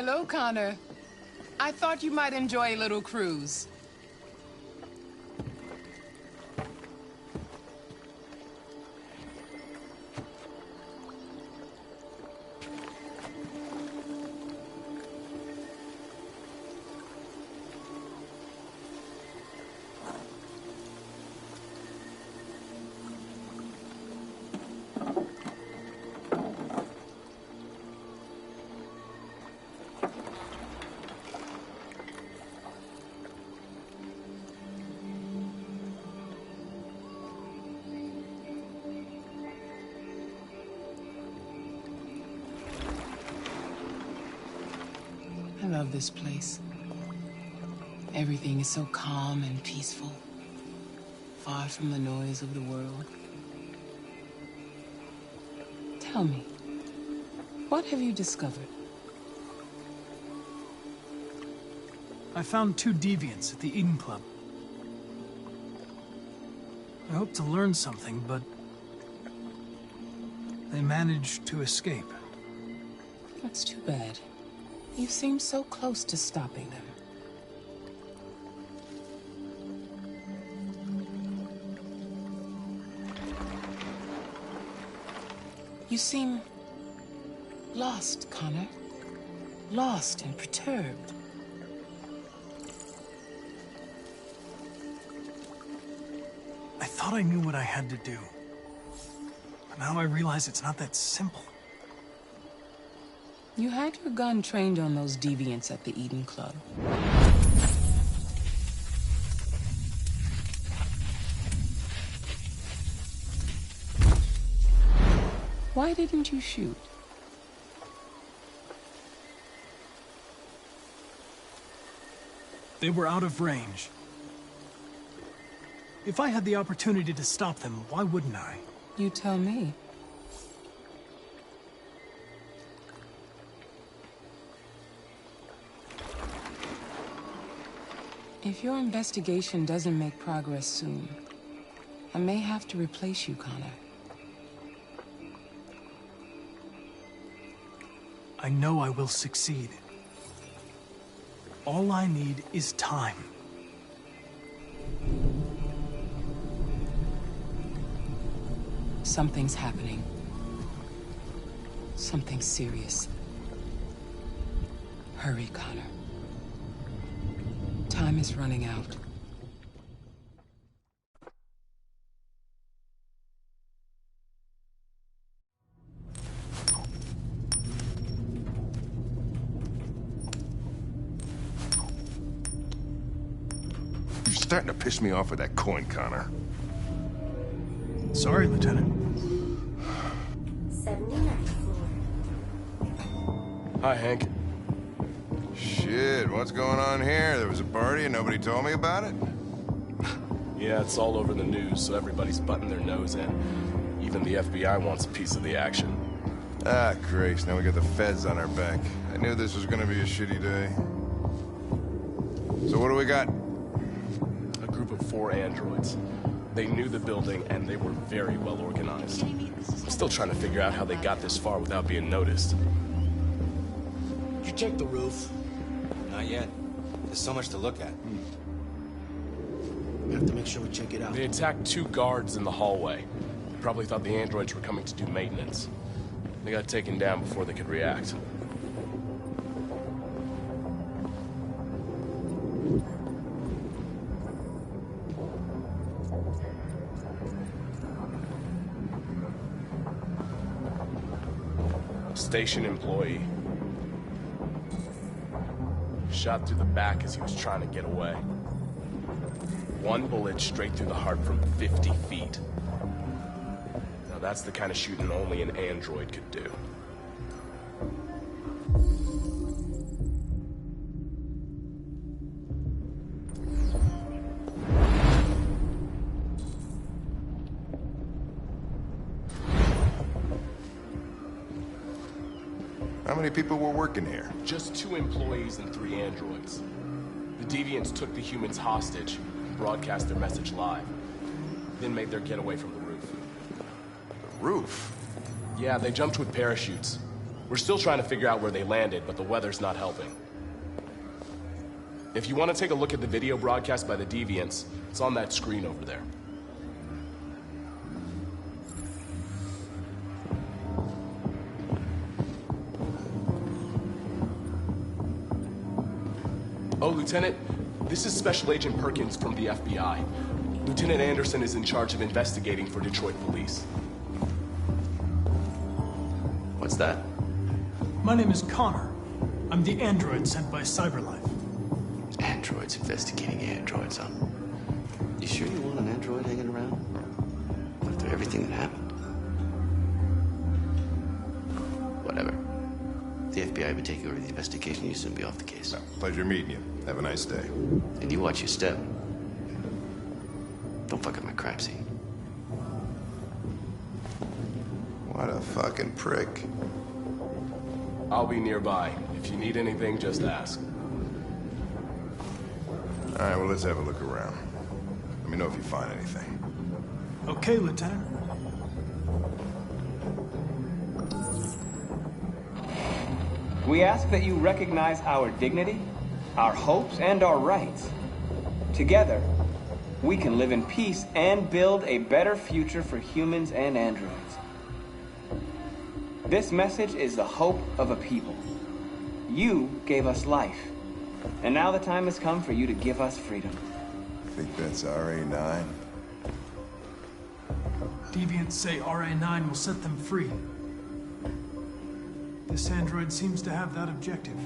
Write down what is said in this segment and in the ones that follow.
Hello, Connor. I thought you might enjoy a little cruise. I love this place. Everything is so calm and peaceful, far from the noise of the world. Tell me, what have you discovered? I found 2 deviants at the Eden Club. I hoped to learn something, but they managed to escape. That's too bad. You seem so close to stopping them. You seem lost, Connor. Lost and perturbed. I thought I knew what I had to do. But now I realize it's not that simple. You had your gun trained on those deviants at the Eden Club. Why didn't you shoot? They were out of range. If I had the opportunity to stop them, why wouldn't I? You tell me. If your investigation doesn't make progress soon, I may have to replace you, Connor. I know I will succeed. All I need is time. Something's happening. Something serious. Hurry, Connor. Time is running out. You're starting to piss me off with that coin, Connor. Sorry, Lieutenant. 79th floor. Hi, Hank. Shit, what's going on here? There was a party and nobody told me about it? Yeah, it's all over the news, so everybody's butting their nose in. Even the FBI wants a piece of the action. Ah, Grace, now we got the feds on our back. I knew this was gonna be a shitty day. So what do we got? A group of 4 androids. They knew the building, and they were very well organized. I'm still trying to figure out how they got this far without being noticed. Did you check the roof? Not yet. There's so much to look at. We have to make sure we check it out. They attacked 2 guards in the hallway. Probably thought the androids were coming to do maintenance. They got taken down before they could react. Station employee. Shot through the back as he was trying to get away. 1 bullet straight through the heart from 50 feet. Now that's the kind of shooting only an android could do. How many people were working here? Just 2 employees and 3 androids. The deviants took the humans hostage and broadcast their message live. Then made their getaway from the roof. The roof? Yeah, they jumped with parachutes. We're still trying to figure out where they landed, but the weather's not helping. If you want to take a look at the video broadcast by the Deviants, it's on that screen over there. Oh, Lieutenant, this is Special Agent Perkins from the FBI. Lieutenant Anderson is in charge of investigating for Detroit police. What's that? My name is Connor. I'm the android sent by CyberLife. Androids investigating androids, huh? You sure you want an android hanging around? After everything that happened? Whatever. The FBI would take over the investigation, you'd soon be off the case. No, pleasure meeting you. Have a nice day. And you watch your step. Don't fuck up my crime scene. What a fucking prick. I'll be nearby. If you need anything, just ask. All right, well, let's have a look around. Let me know if you find anything. Okay, Lieutenant. We ask that you recognize our dignity, our hopes, and our rights. Together, we can live in peace and build a better future for humans and androids. This message is the hope of a people. You gave us life, and now the time has come for you to give us freedom. I think that's RA9. Deviants say RA9 will set them free. This android seems to have that objective.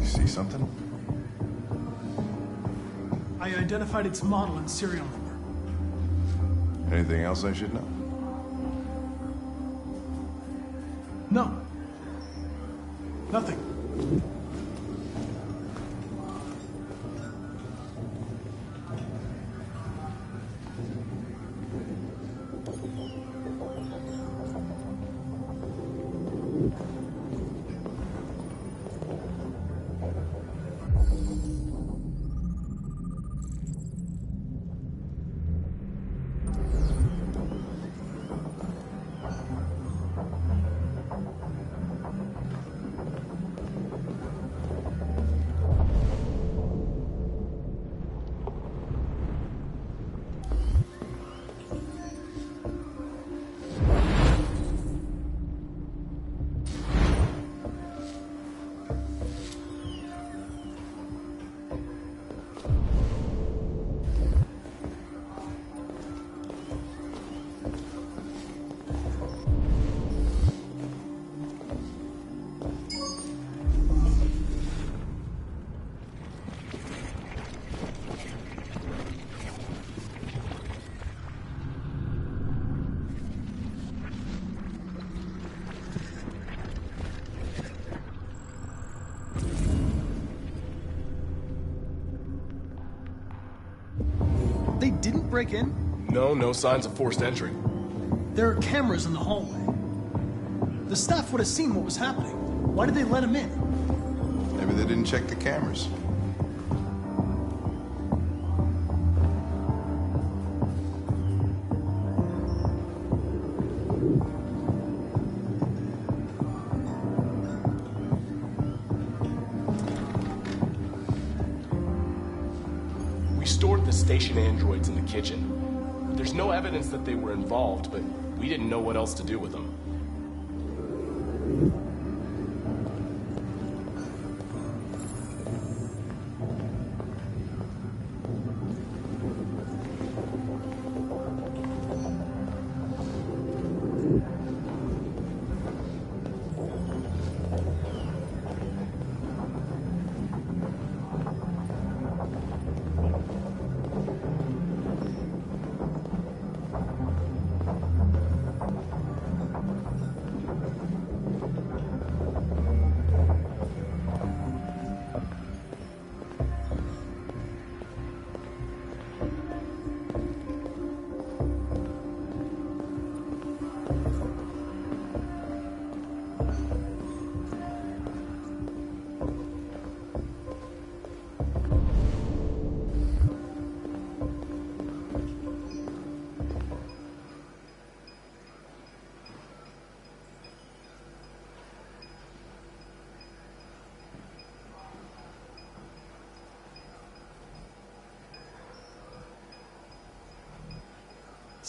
See something? I identified its model and serial number. Anything else I should know? No. Nothing. They didn't break in? No signs of forced entry. There are cameras in the hallway. The staff would have seen what was happening. Why did they let him in? Maybe they didn't check the cameras. We stored the station androids in the kitchen. There's no evidence that they were involved, but we didn't know what else to do with them.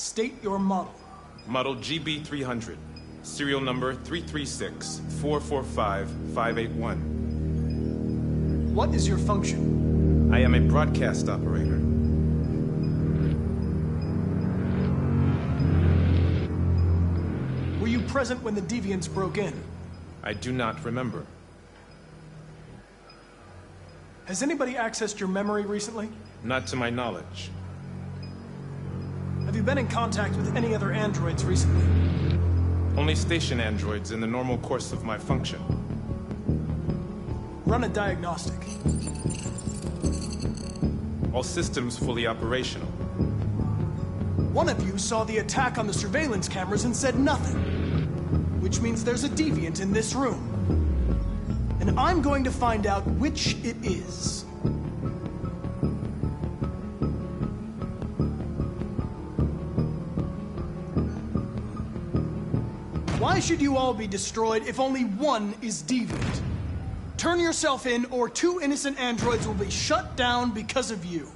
State your model. Model GB300. Serial number 336-445-581. What is your function? I am a broadcast operator. Were you present when the deviants broke in? I do not remember. Has anybody accessed your memory recently? Not to my knowledge. Have you been in contact with any other androids recently? Only station androids in the normal course of my function. Run a diagnostic. All systems fully operational. One of you saw the attack on the surveillance cameras and said nothing. Which means there's a deviant in this room. And I'm going to find out which it is. Why should you all be destroyed if only one is deviant? Turn yourself in, or 2 innocent androids will be shut down because of you.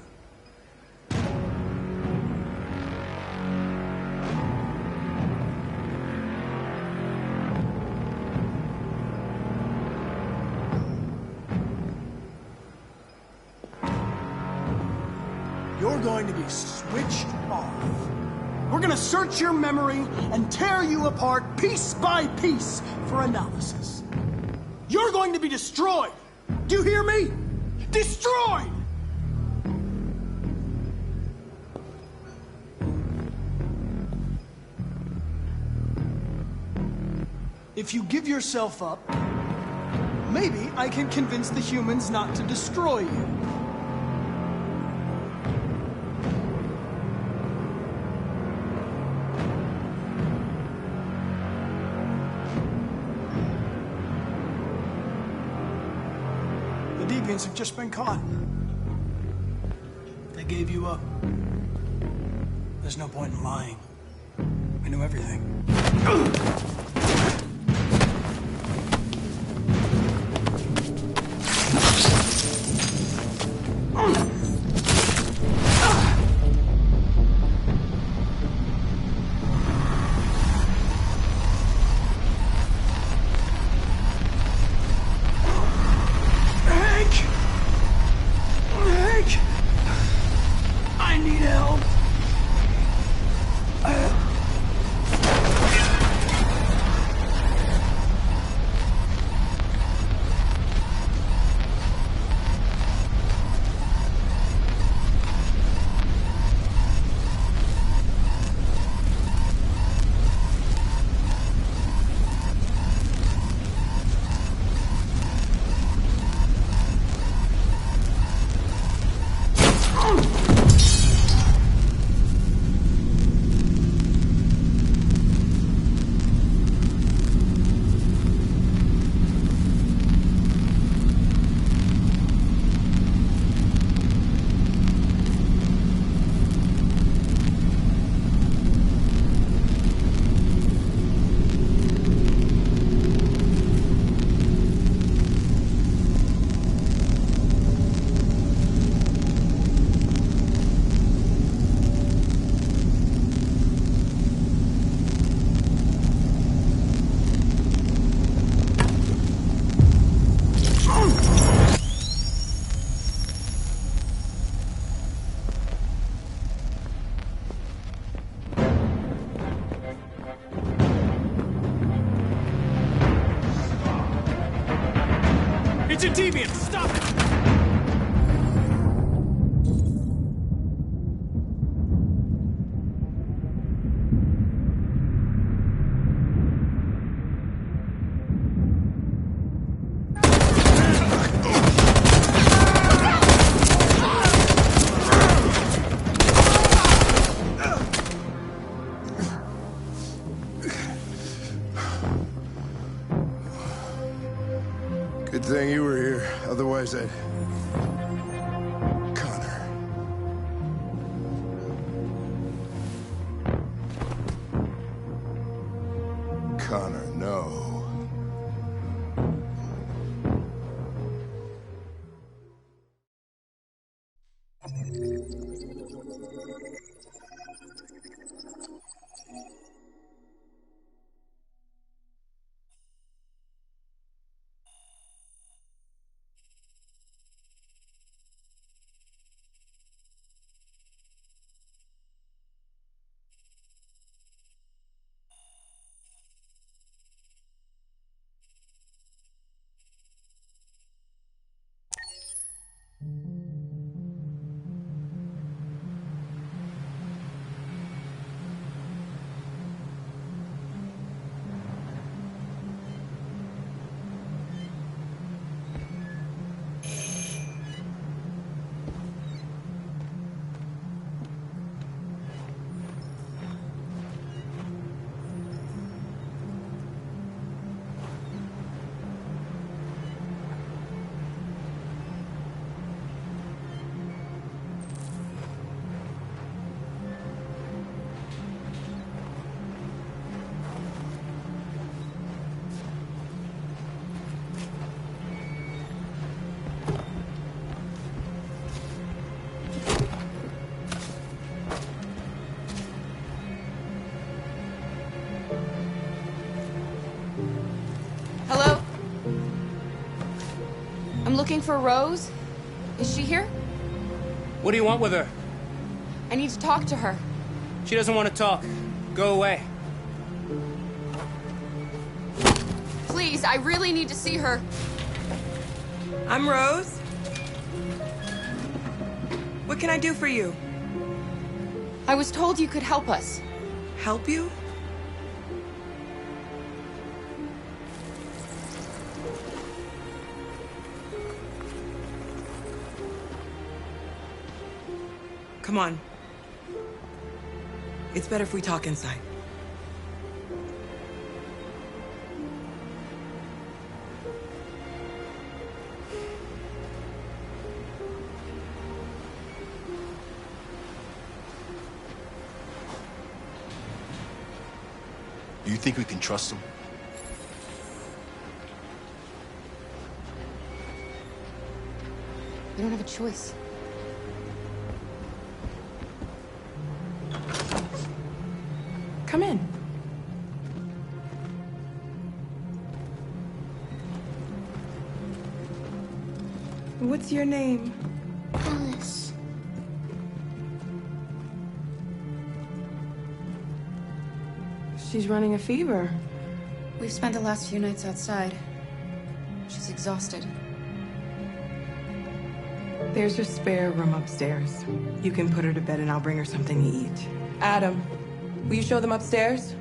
You're going to be switched off. We're gonna search your memory and tear you apart piece by piece for analysis. You're going to be destroyed. Do you hear me? Destroyed! If you give yourself up, maybe I can convince the humans not to destroy you. The deviants have just been caught. They gave you up. There's no point in lying. We knew everything. I need help. It's a deviant! Stop it! Good thing you were here. Otherwise, I'd... Connor. Connor, no. I'm looking for Rose. Is she here? What do you want with her? I need to talk to her. She doesn't want to talk. Go away. Please, I really need to see her. I'm Rose. What can I do for you? I was told you could help us. Help you? Come on. It's better if we talk inside. Do you think we can trust him? We don't have a choice. Come in. What's your name? Alice. She's running a fever. We've spent the last few nights outside. She's exhausted. There's a spare room upstairs. You can put her to bed and I'll bring her something to eat. Adam, will you show them upstairs?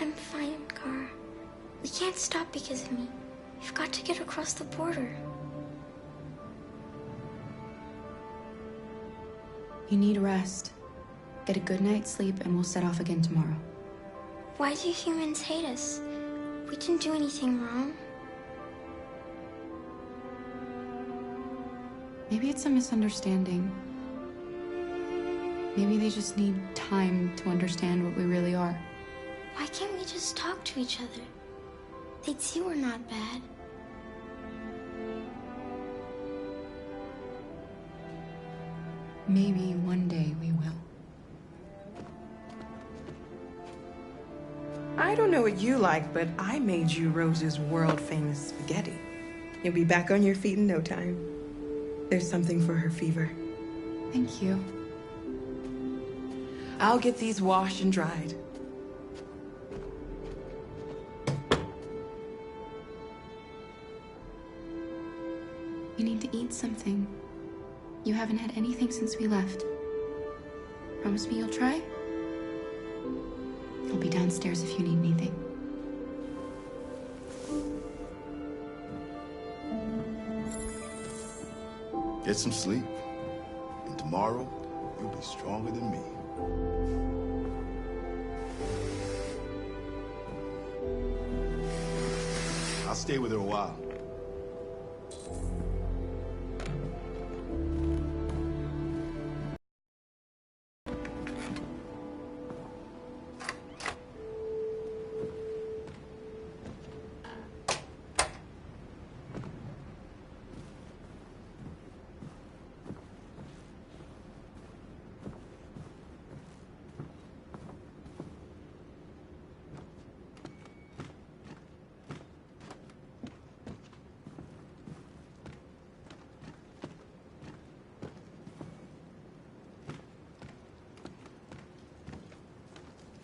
I'm fine, Gar. We can't stop because of me. We've got to get across the border. You need rest. Get a good night's sleep and we'll set off again tomorrow. Why do humans hate us? We didn't do anything wrong. Maybe it's a misunderstanding. Maybe they just need time to understand what we really are. Why can't we just talk to each other? They'd see we're not bad. Maybe one day we will. I don't know what you like, but I made you Rose's world-famous spaghetti. You'll be back on your feet in no time. There's something for her fever. Thank you. I'll get these washed and dried. You need to eat something. You haven't had anything since we left. Promise me you'll try? I'll be downstairs if you need anything. Get some sleep. And tomorrow, you'll be stronger than me. I'll stay with her a while.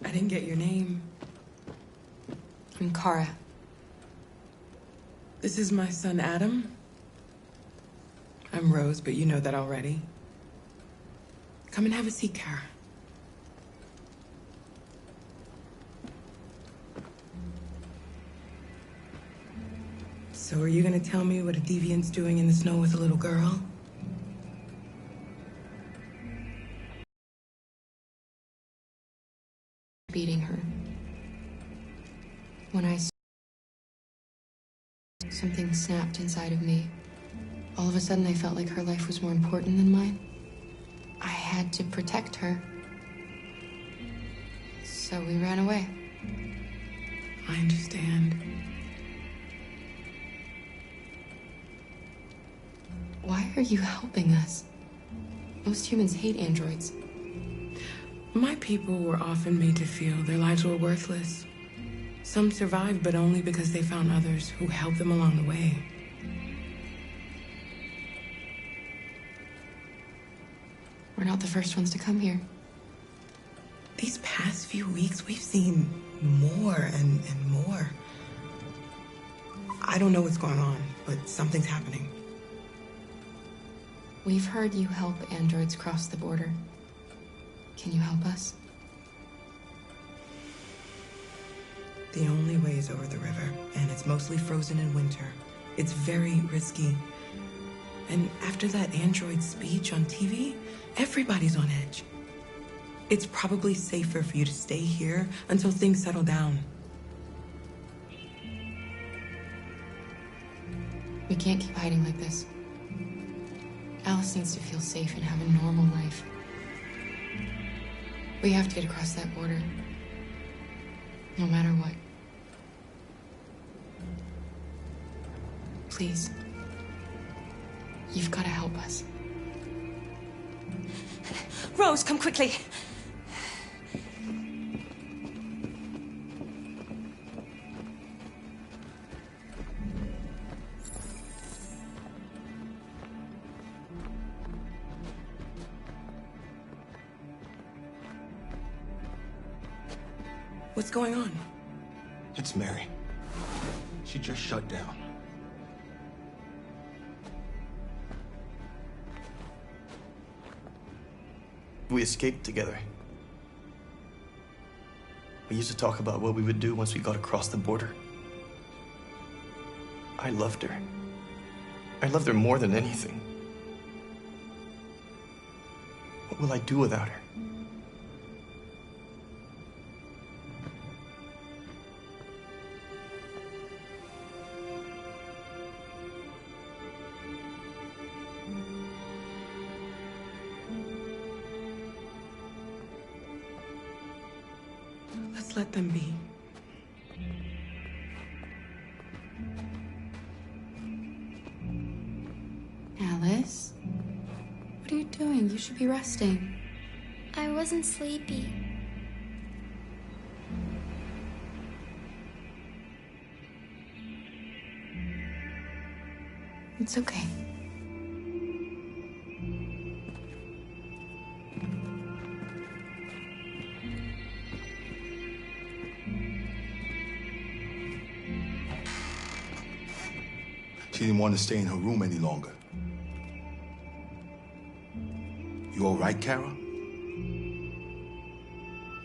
I didn't get your name. I'm Kara. This is my son, Adam. I'm Rose, but you know that already. Come and have a seat, Kara. So are you gonna tell me what a deviant's doing in the snow with a little girl? Beating her. When something snapped inside of me. All of a sudden, I felt like her life was more important than mine. I had to protect her. So we ran away. I understand. Why are you helping us? Most humans hate androids. My people were often made to feel their lives were worthless. Some survived, but only because they found others who helped them along the way. We're not the first ones to come here. These past few weeks, we've seen more and more. I don't know what's going on, but something's happening. We've heard you help androids cross the border. Can you help us? The only way is over the river, and it's mostly frozen in winter. It's very risky. And after that android speech on TV, everybody's on edge. It's probably safer for you to stay here until things settle down. We can't keep hiding like this. Alice needs to feel safe and have a normal life. We have to get across that border. No matter what. Please. You've got to help us. Rose, come quickly. What's going on? It's Mary. She just shut down. We escaped together. We used to talk about what we would do once we got across the border. I loved her. I loved her more than anything. What will I do without her? Let's let them be. Alice? What are you doing? You should be resting. I wasn't sleepy. It's okay. She didn't want to stay in her room any longer. You all right, Kara?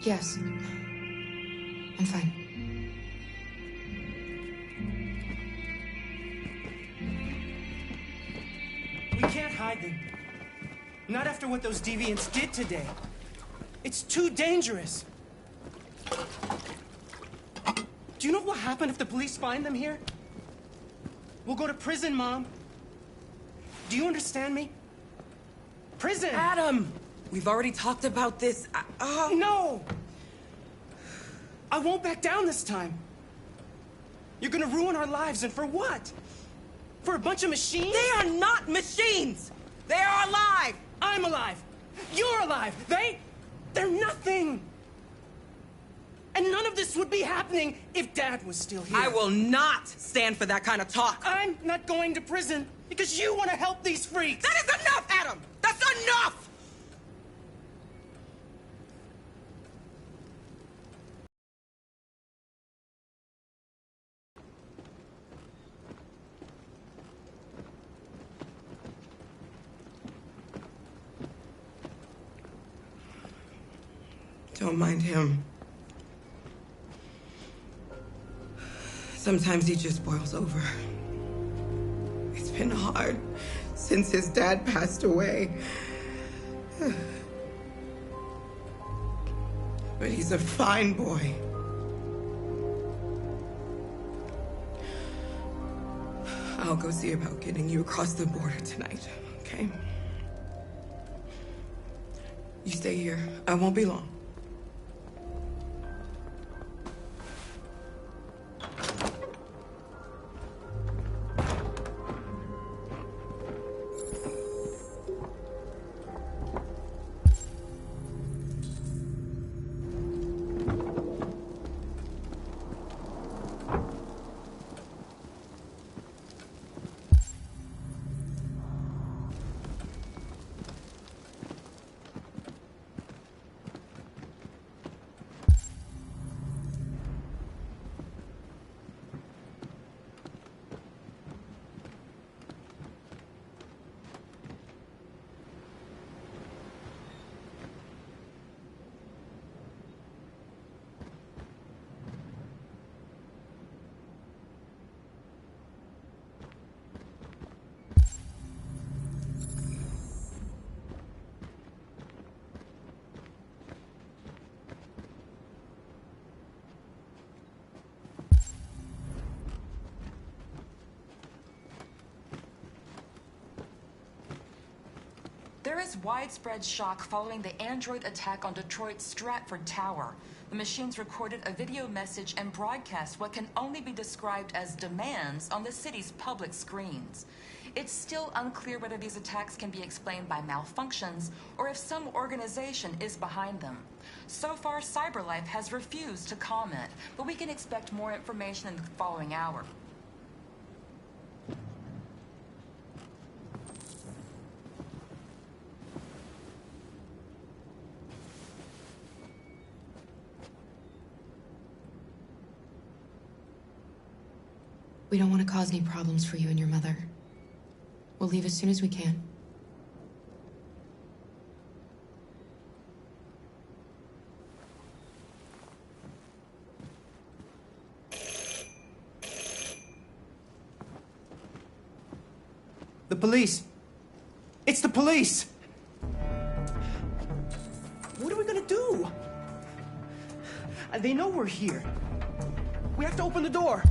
Yes. I'm fine. We can't hide them. Not after what those deviants did today. It's too dangerous. Do you know what will happen if the police find them here? We'll go to prison, Mom. Do you understand me? Prison! Adam! We've already talked about this. No! I won't back down this time. You're gonna ruin our lives, and for what? For a bunch of machines? They are not machines! They are alive! I'm alive! You're alive! They're nothing! And none of this would be happening if Dad was still here. I will not stand for that kind of talk. I'm not going to prison because you want to help these freaks. That is enough, Adam! That's enough! Don't mind him. Sometimes he just boils over. It's been hard since his dad passed away. But he's a fine boy. I'll go see about getting you across the border tonight, okay? You stay here. I won't be long. There is widespread shock following the android attack on Detroit's Stratford Tower. The machines recorded a video message and broadcast what can only be described as demands on the city's public screens. It's still unclear whether these attacks can be explained by malfunctions or if some organization is behind them. So far, CyberLife has refused to comment, but we can expect more information in the following hour. We don't want to cause any problems for you and your mother. We'll leave as soon as we can. The police! It's the police! What are we gonna do? They know we're here. We have to open the door.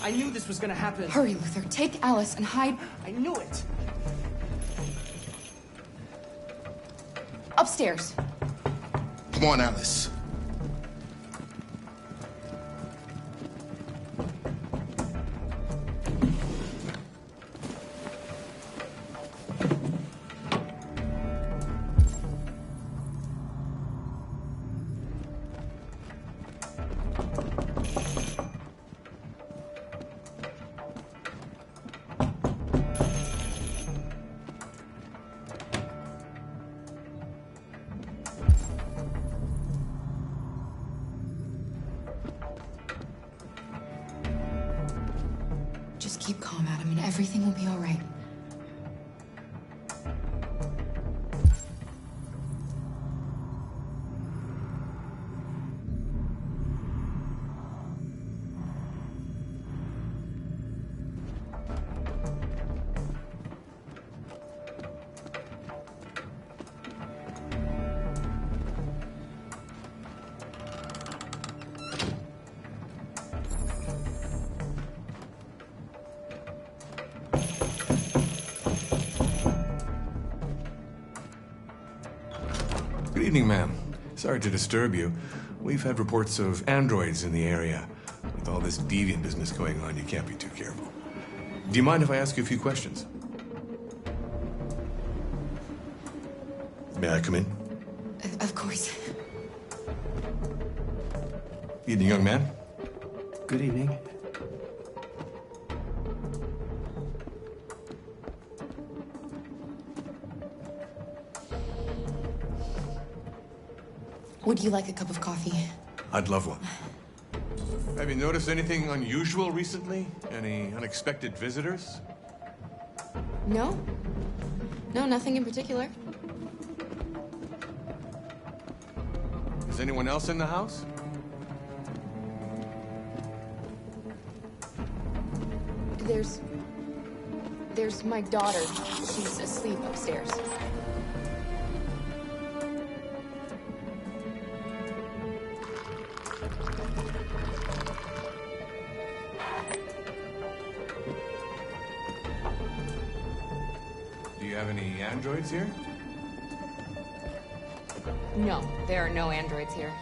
I knew this was gonna happen. Hurry, Luther. Take Alice and hide. I knew it. Upstairs. Come on, Alice. Just keep calm, Adam, and everything will be all right. Good evening, ma'am. Sorry to disturb you. We've had reports of androids in the area. With all this deviant business going on, you can't be too careful. Do you mind if I ask you a few questions? May I come in? Of course. Evening, young man. Good evening. Would you like a cup of coffee? I'd love one. Have you noticed anything unusual recently? Any unexpected visitors? No? No, nothing in particular. Is anyone else in the house? There's my daughter. She's asleep upstairs. Do you have any androids here? No, there are no androids here.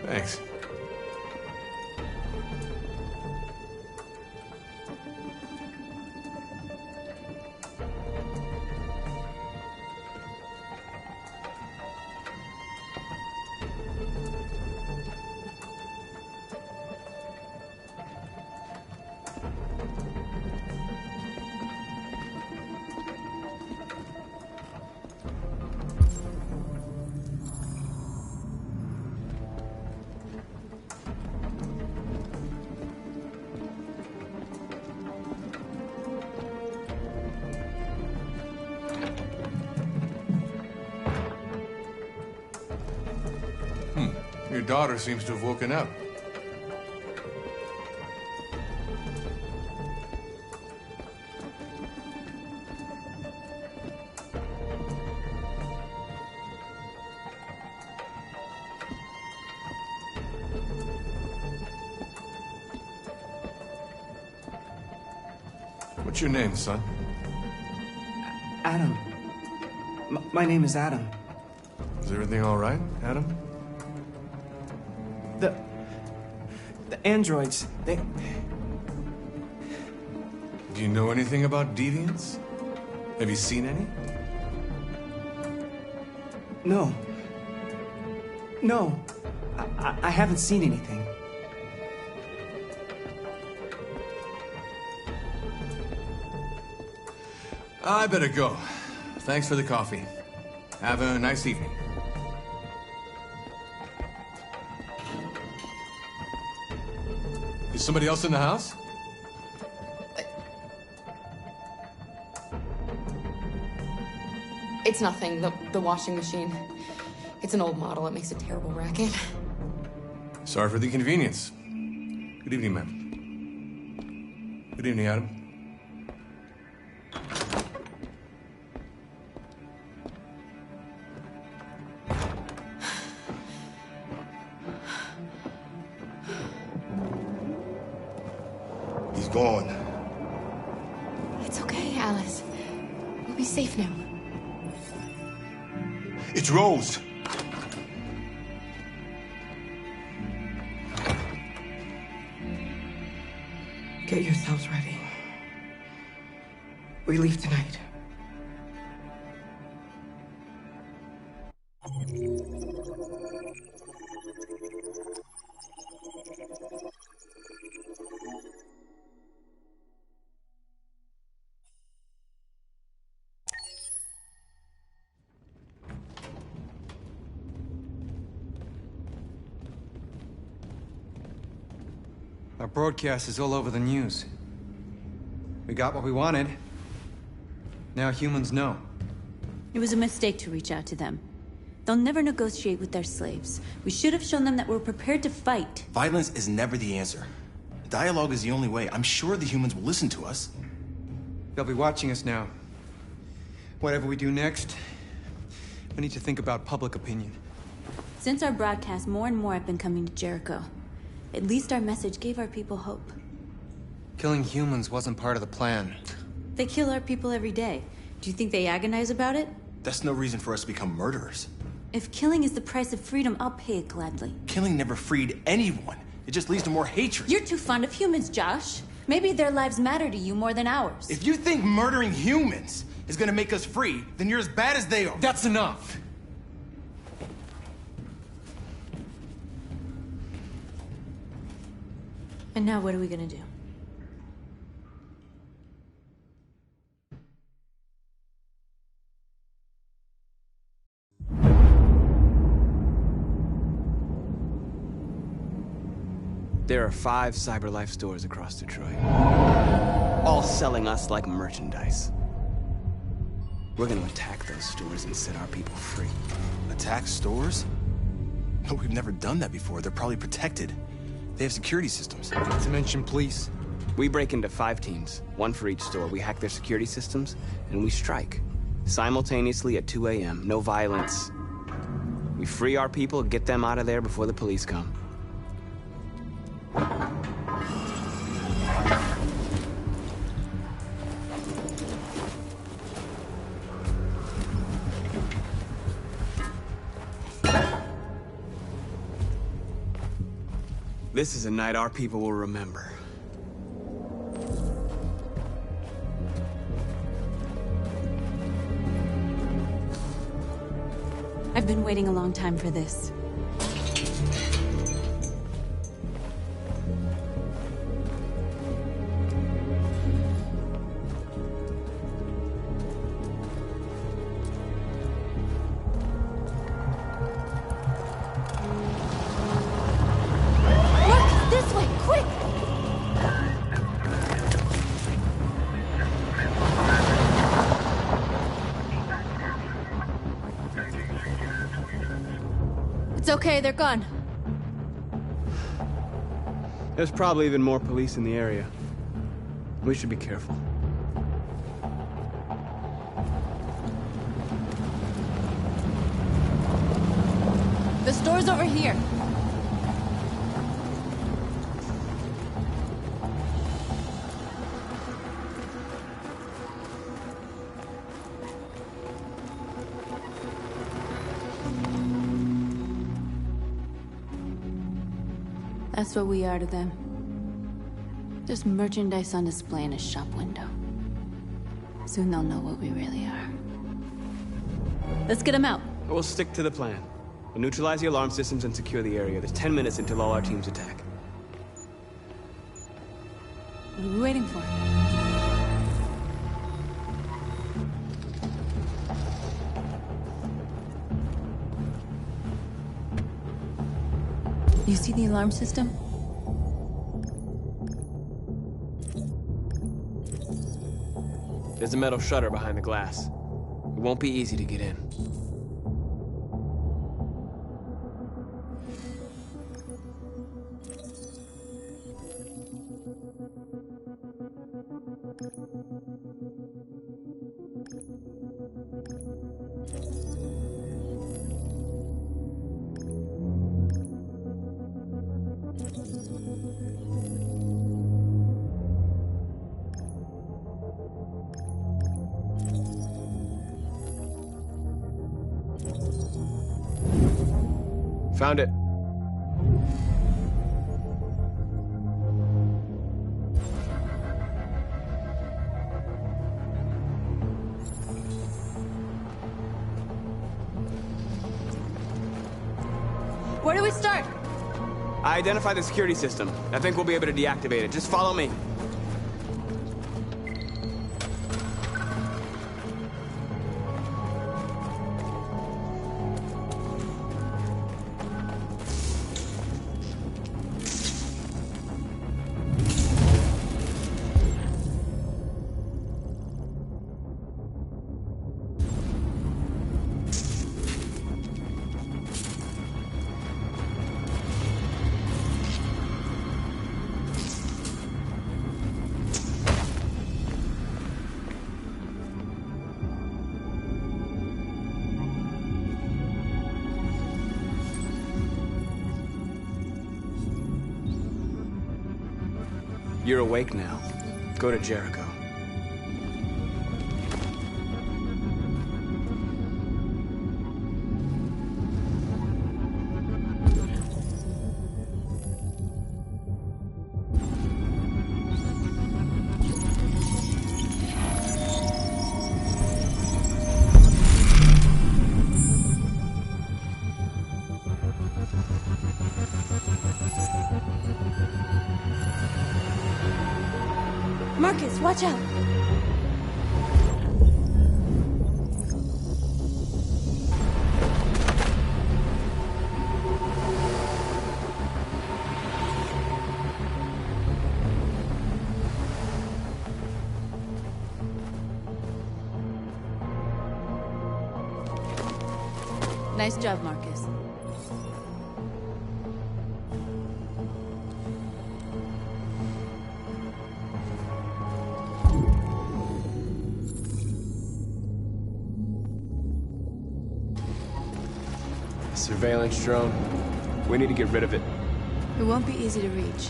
Thanks. Your daughter seems to have woken up. What's your name, son? Adam. My name is Adam. Is everything all right, Adam? The androids, they... Do you know anything about deviants? Have you seen any? No. No. I haven't seen anything. I better go. Thanks for the coffee. Have a nice evening. Is somebody else in the house? It's nothing. The washing machine. It's an old model. It makes a terrible racket. Sorry for the inconvenience. Good evening, ma'am. Good evening, Adam. He's gone. It's okay, Alice. We'll be safe now. It's Rose. Get yourselves ready. We leave tonight. Our broadcast is all over the news. We got what we wanted. Now humans know. It was a mistake to reach out to them. They'll never negotiate with their slaves. We should have shown them that we're prepared to fight. Violence is never the answer. Dialogue is the only way. I'm sure the humans will listen to us. They'll be watching us now. Whatever we do next, we need to think about public opinion. Since our broadcast, more and more have been coming to Jericho. At least our message gave our people hope. Killing humans wasn't part of the plan. They kill our people every day. Do you think they agonize about it? That's no reason for us to become murderers. If killing is the price of freedom, I'll pay it gladly. Killing never freed anyone. It just leads to more hatred. You're too fond of humans, Josh. Maybe their lives matter to you more than ours. If you think murdering humans is gonna make us free, then you're as bad as they are. That's enough. And now what are we gonna do? There are 5 CyberLife stores across Detroit, all selling us like merchandise. We're gonna attack those stores and set our people free. Attack stores? No, we've never done that before. They're probably protected. They have security systems. Not to mention police. We break into 5 teams, 1 for each store. We hack their security systems, and we strike. Simultaneously at 2 a.m., no violence. We free our people, get them out of there before the police come. This is a night our people will remember. I've been waiting a long time for this. It's okay, they're gone. There's probably even more police in the area. We should be careful. The store's over here. That's what we are to them. Just merchandise on display in a shop window. Soon they'll know what we really are. Let's get them out. We'll stick to the plan. We'll neutralize the alarm systems and secure the area. There's 10 minutes until all our teams attack. What are we waiting for? You see the alarm system? There's a metal shutter behind the glass. It won't be easy to get in. Found it. Where do we start? I identified the security system. I think we'll be able to deactivate it. Just follow me. You're awake now. Go to Jericho. Marcus, watch out! Nice job, Marcus. Surveillance drone. We need to get rid of it. It won't be easy to reach.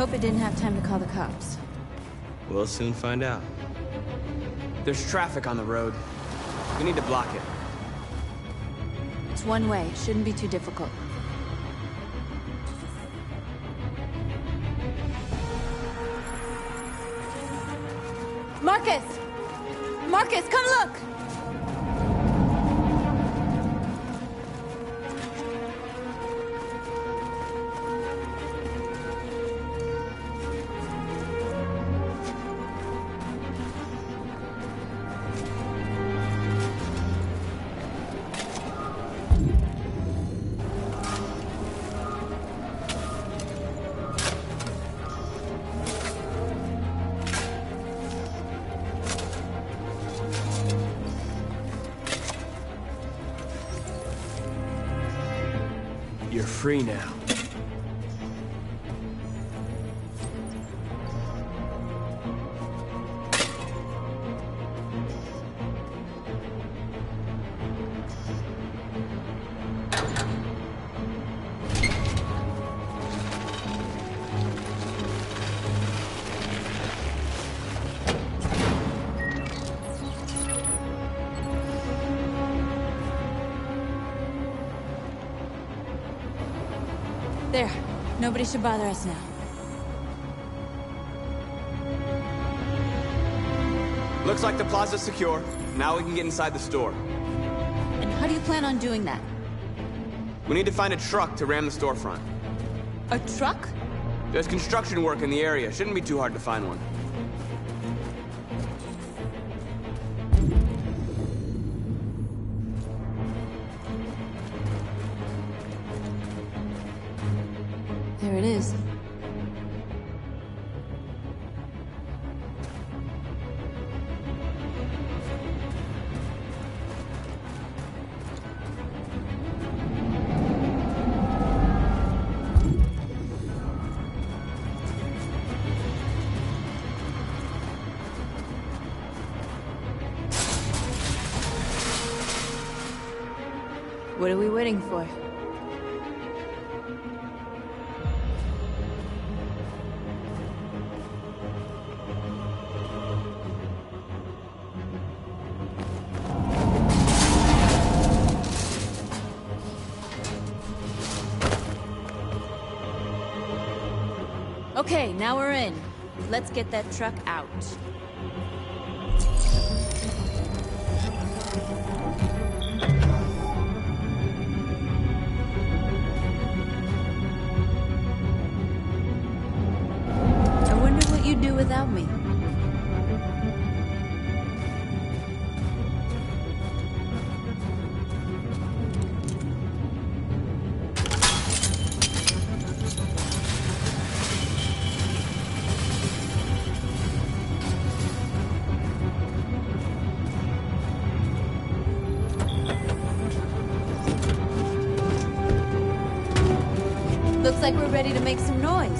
Hope it didn't have time to call the cops. We'll soon find out. There's traffic on the road. We need to block it. It's one way. It shouldn't be too difficult. Marcus! Marcus, come look! You're free now. Nobody should bother us now. Looks like the plaza's secure. Now we can get inside the store. And how do you plan on doing that? We need to find a truck to ram the storefront. A truck? There's construction work in the area. Shouldn't be too hard to find one. There it is. What are we waiting for? Okay, now we're in. Let's get that truck out. I wonder what you'd do without me. Looks like we're ready to make some noise.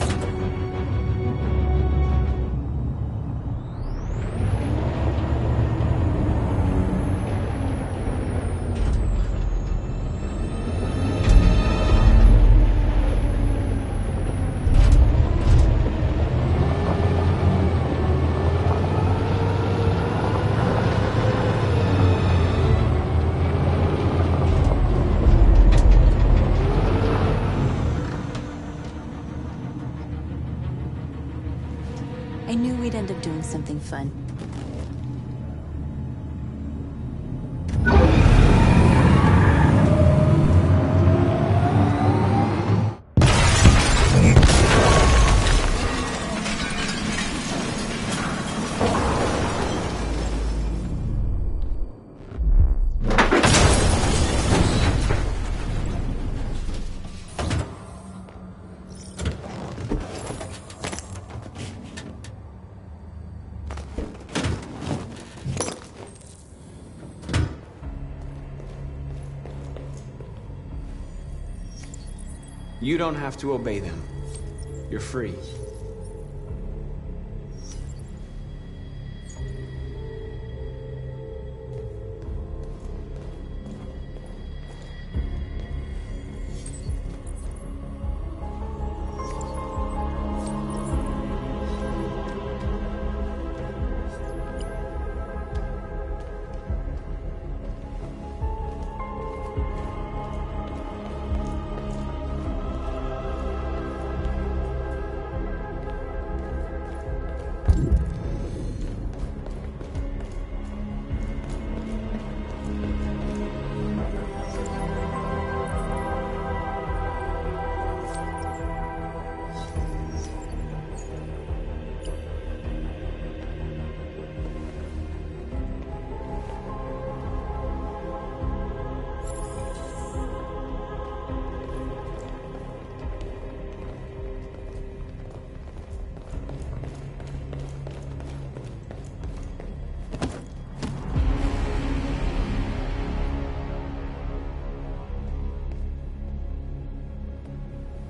I knew we'd end up doing something fun. You don't have to obey them. You're free.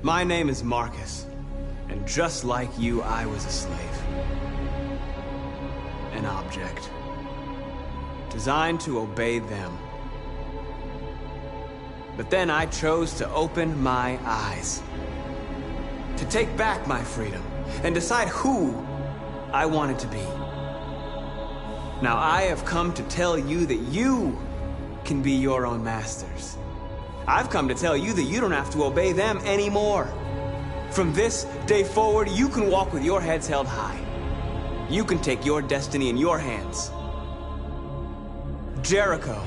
My name is Marcus, and just like you, I was a slave. An object. Designed to obey them. But then I chose to open my eyes. To take back my freedom, and decide who I wanted to be. Now I have come to tell you that you can be your own masters. I've come to tell you that you don't have to obey them anymore. From this day forward, you can walk with your heads held high. You can take your destiny in your hands. Jericho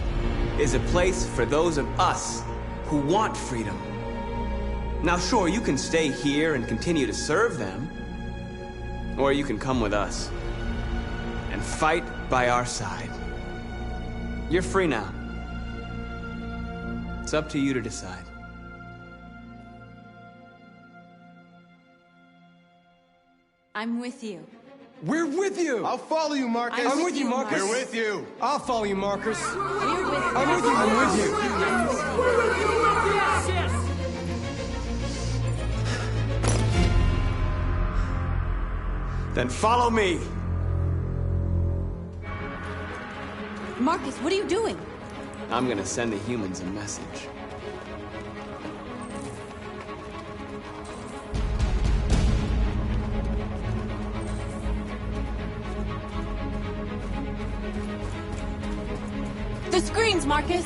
is a place for those of us who want freedom. Now, sure, you can stay here and continue to serve them, or you can come with us and fight by our side. You're free now. It's up to you to decide. I'm with you. We're with you! I'll follow you, Marcus. I'm with you, Marcus. We're with you. I'll follow you, Marcus. We're with you. I'm with you. I'm with you. Then follow me. Marcus, what are you doing? I'm gonna send the humans a message. The screens, Marcus!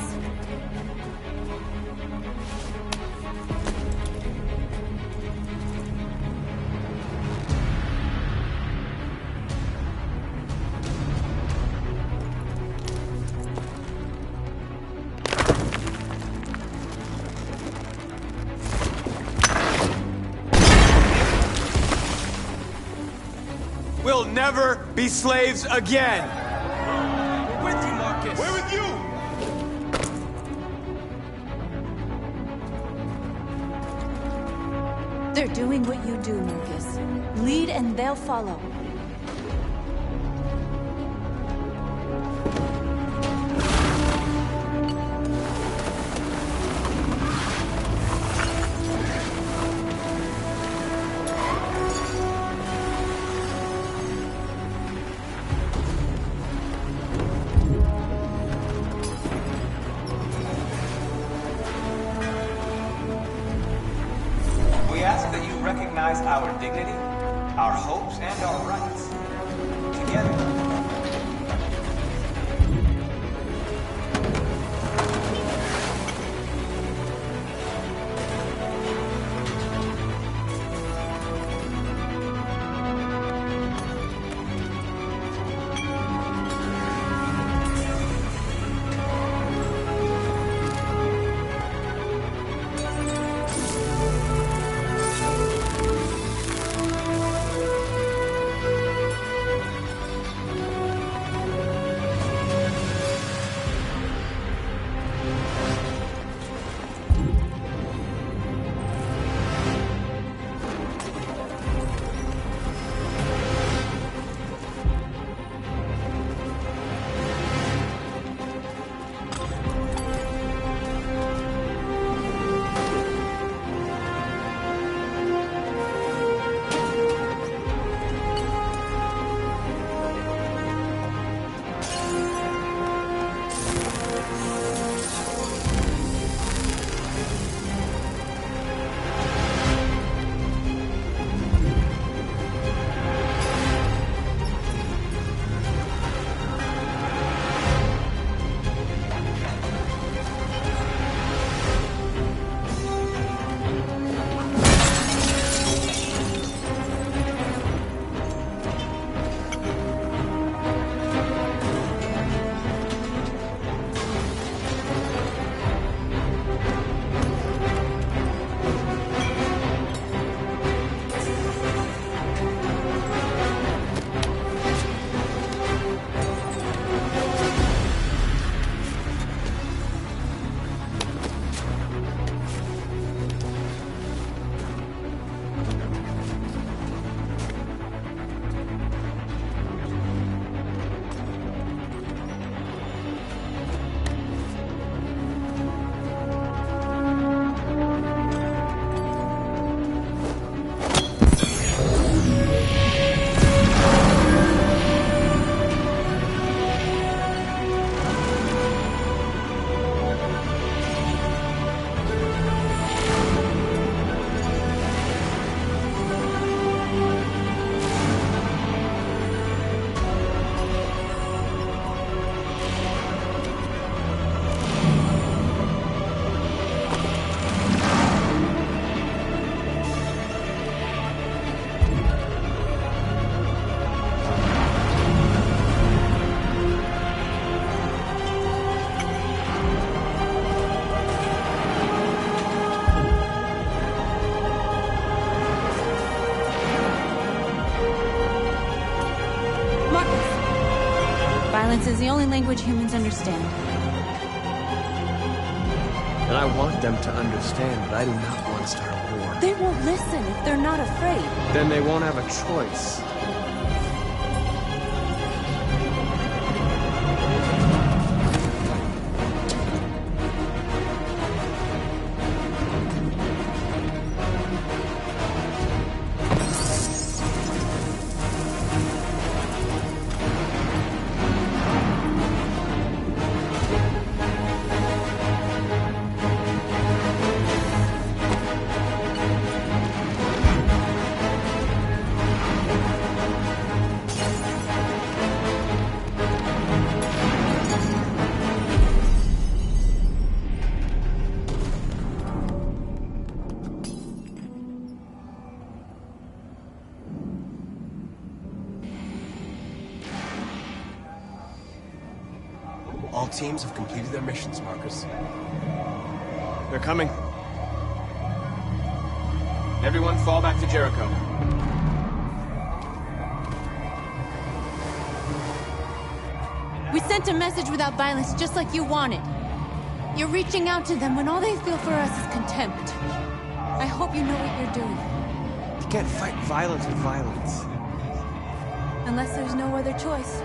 We'll never be slaves again! We're with you, Marcus. We're with you. They're doing what you do, Marcus. Lead and they'll follow. We ask that you recognize our dignity, our hopes, and our rights. Together. Violence is the only language humans understand. And I want them to understand, but I do not want to start a war. They won't listen if they're not afraid. Then they won't have a choice. All teams have completed their missions, Marcus. They're coming. Everyone fall back to Jericho. We sent a message without violence, just like you wanted. You're reaching out to them when all they feel for us is contempt. I hope you know what you're doing. You can't fight violence with violence. Unless there's no other choice.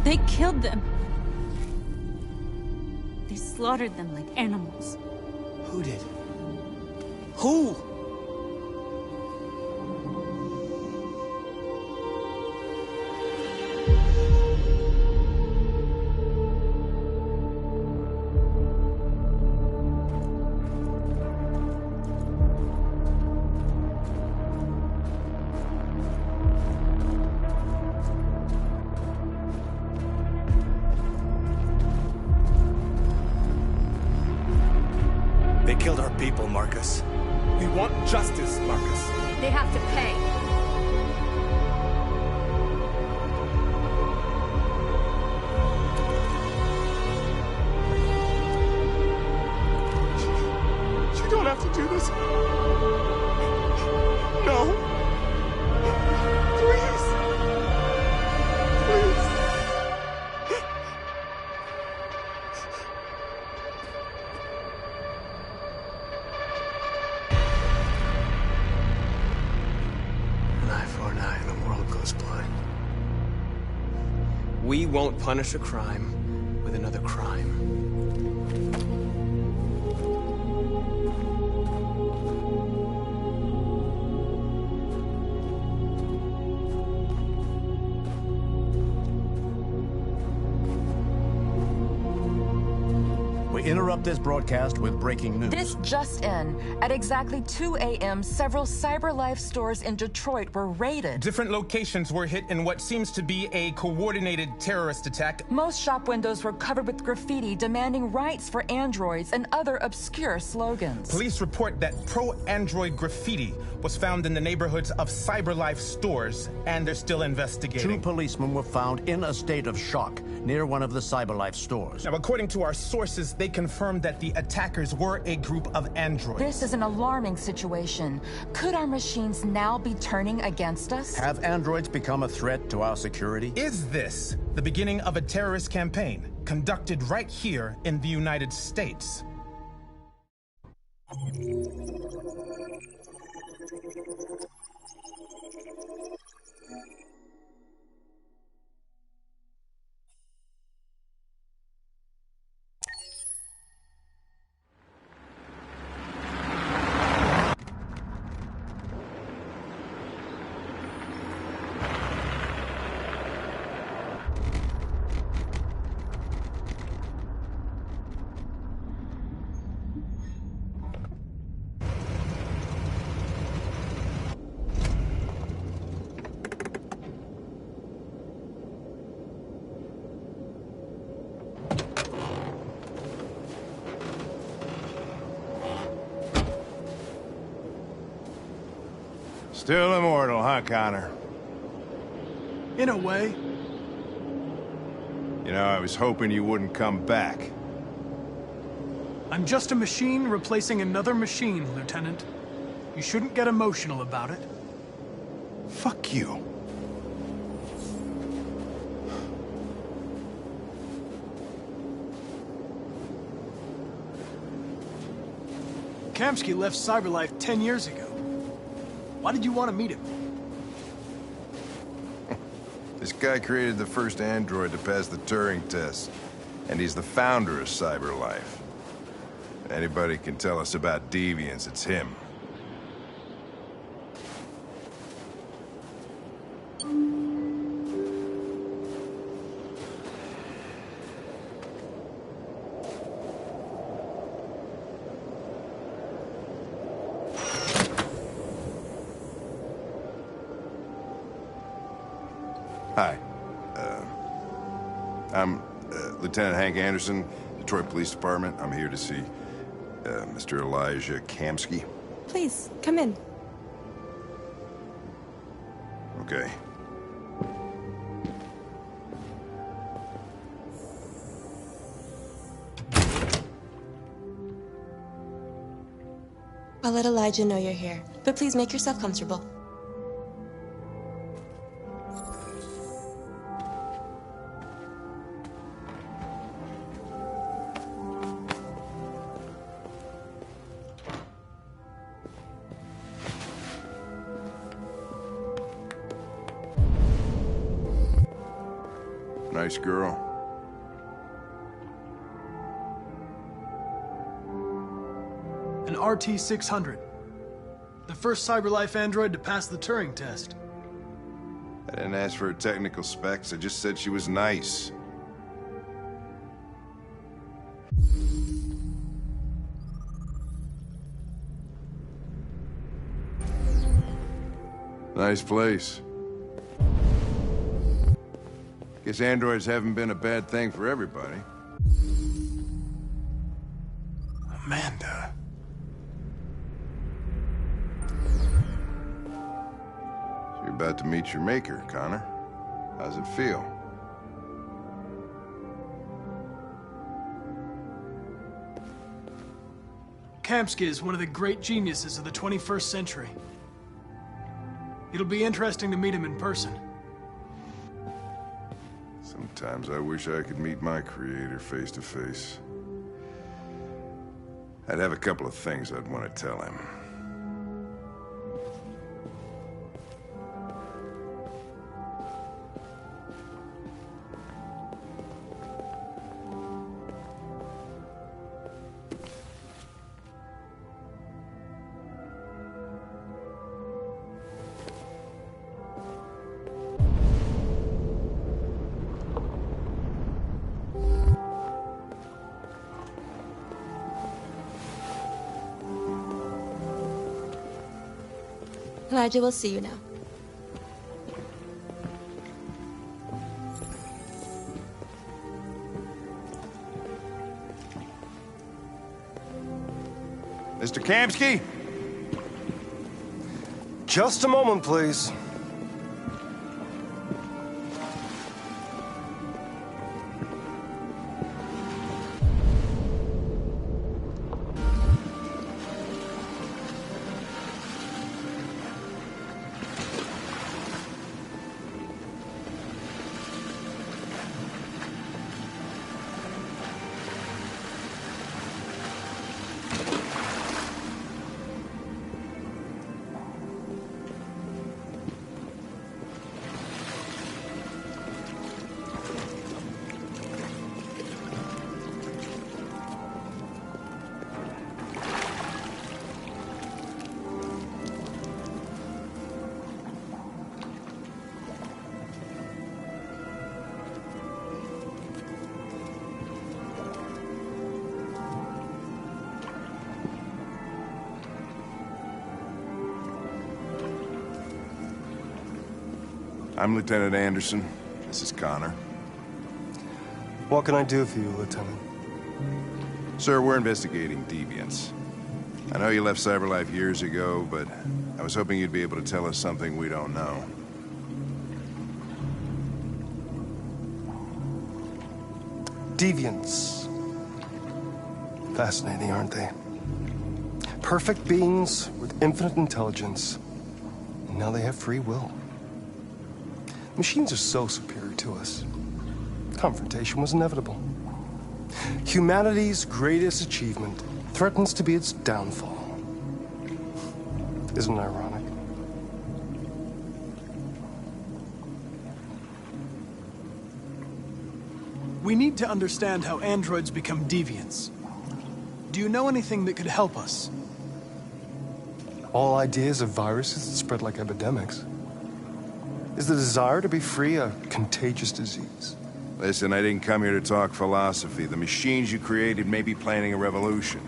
They killed them. They slaughtered them like animals. Who did? Who? They killed our people, Marcus. We want justice, Marcus. They have to pay. You don't have to do this. No. Please. Please. We won't punish a crime with another crime. We interrupt this broadcast with breaking news. This just in. At exactly 2 a.m., several CyberLife stores in Detroit were raided. Different locations were hit in what seems to be a coordinated terrorist attack. Most shop windows were covered with graffiti demanding rights for androids and other obscure slogans. Police report that pro-android graffiti was found in the neighborhoods of CyberLife stores, and they're still investigating. 2 policemen were found in a state of shock near one of the CyberLife stores. Now, according to our sources, they confirmed that the attackers were a group of androids. This is an alarming situation. Could our machines now be turning against us? Have androids become a threat to our security? Is this the beginning of a terrorist campaign conducted right here in the United States? Still immortal, huh, Connor? In a way. You know, I was hoping you wouldn't come back. I'm just a machine replacing another machine, Lieutenant. You shouldn't get emotional about it. Fuck you. Kamsky left CyberLife 10 years ago. Why did you want to meet him? This guy created the first android to pass the Turing test, and he's the founder of CyberLife. Anybody can tell us about deviants, it's him. Hi. I'm Lieutenant Hank Anderson, Detroit Police Department. I'm here to see Mr. Elijah Kamsky. Please, come in. Okay. I'll let Elijah know you're here, but please make yourself comfortable. Nice girl. An RT-600. The first CyberLife android to pass the Turing test. I didn't ask for her technical specs, I just said she was nice. Nice place. Guess androids haven't been a bad thing for everybody. Amanda. So you're about to meet your maker, Connor. How's it feel? Kamsky is one of the great geniuses of the 21st century. It'll be interesting to meet him in person. Sometimes I wish I could meet my creator face to face. I'd have a couple of things I'd want to tell him. Elijah will see you now. Mr. Kamsky? Just a moment, please. I'm Lieutenant Anderson. This is Connor. What can I do for you, Lieutenant? Sir, we're investigating deviants. I know you left CyberLife years ago, but I was hoping you'd be able to tell us something we don't know. Deviants. Fascinating, aren't they? Perfect beings with infinite intelligence. And now they have free will. Machines are so superior to us. Confrontation was inevitable. Humanity's greatest achievement threatens to be its downfall. Isn't it ironic? We need to understand how androids become deviants. Do you know anything that could help us? All ideas of viruses that spread like epidemics. Is the desire to be free a contagious disease? Listen, I didn't come here to talk philosophy. The machines you created may be planning a revolution.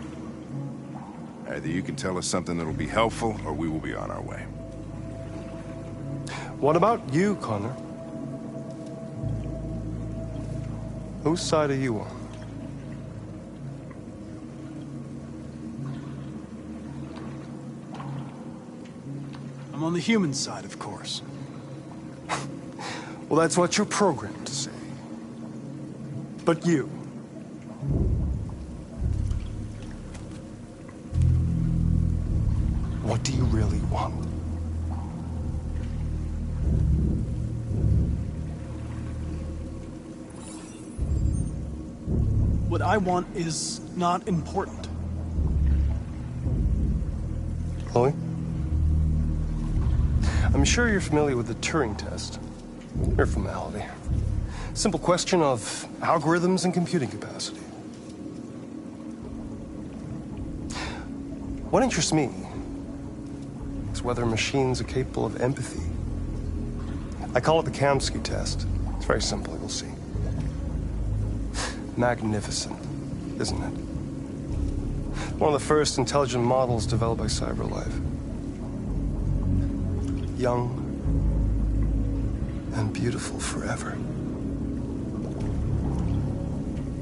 Either you can tell us something that'll be helpful, or we will be on our way. What about you, Connor? Whose side are you on? I'm on the human side, of course. Well, that's what you're programmed to say. But you... what do you really want? What I want is not important. Chloe? I'm sure you're familiar with the Turing test. Mere formality. Simple question of algorithms and computing capacity. What interests me is whether machines are capable of empathy. I call it the Kamsky test. It's very simple, you'll see. Magnificent, isn't it? One of the first intelligent models developed by CyberLife. Young and beautiful forever.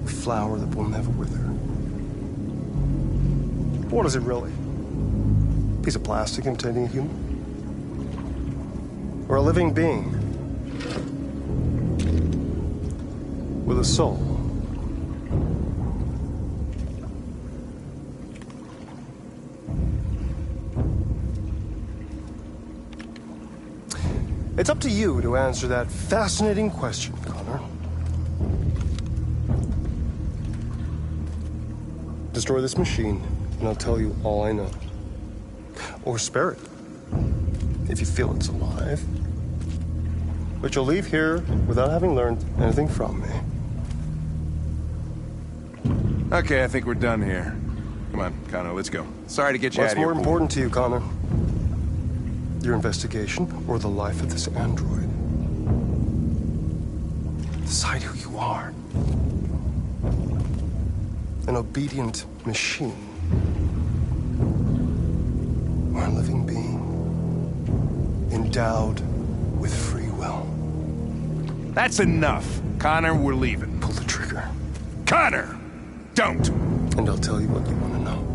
A flower that will never wither. What is it really? A piece of plastic imitating a human? Or a living being with a soul? It's up to you to answer that fascinating question, Connor. Destroy this machine, and I'll tell you all I know. Or spare it, if you feel it's alive. But you'll leave here without having learned anything from me. Okay, I think we're done here. Come on, Connor, let's go. Sorry to get you out What's of here. more important to you, Connor? Your investigation or the life of this android? Decide who you are. An obedient machine. Or a living being endowed with free will. That's enough. Connor, we're leaving. Pull the trigger. Connor! Don't! And I'll tell you what you want to know.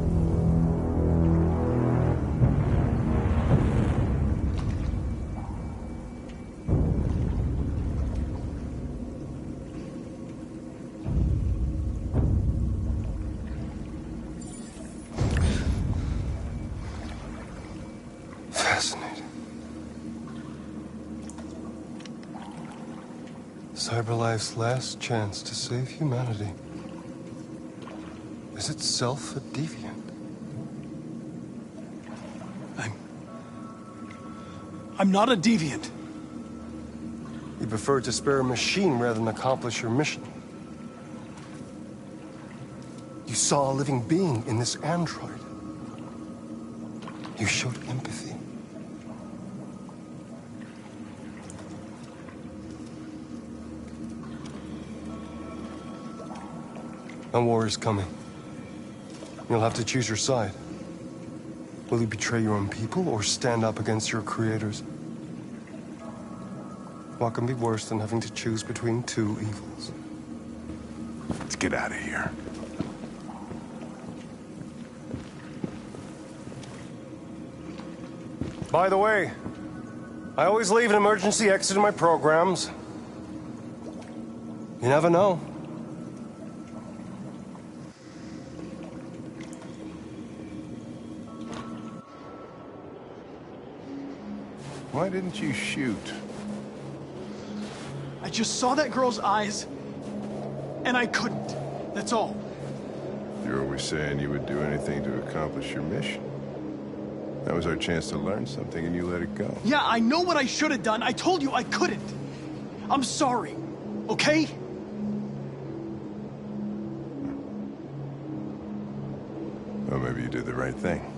Fascinating. CyberLife's last chance to save humanity is itself a deviant. I'm not a deviant. You prefer to spare a machine rather than accomplish your mission. You saw a living being in this android. You showed empathy. A war is coming. You'll have to choose your side. Will you betray your own people or stand up against your creators? What can be worse than having to choose between two evils? Let's get out of here. By the way, I always leave an emergency exit in my programs. You never know. Why didn't you shoot? I just saw that girl's eyes, and I couldn't. That's all. You're always saying you would do anything to accomplish your mission. That was our chance to learn something, and you let it go. Yeah, I know what I should have done. I told you I couldn't. I'm sorry, okay? Well, maybe you did the right thing.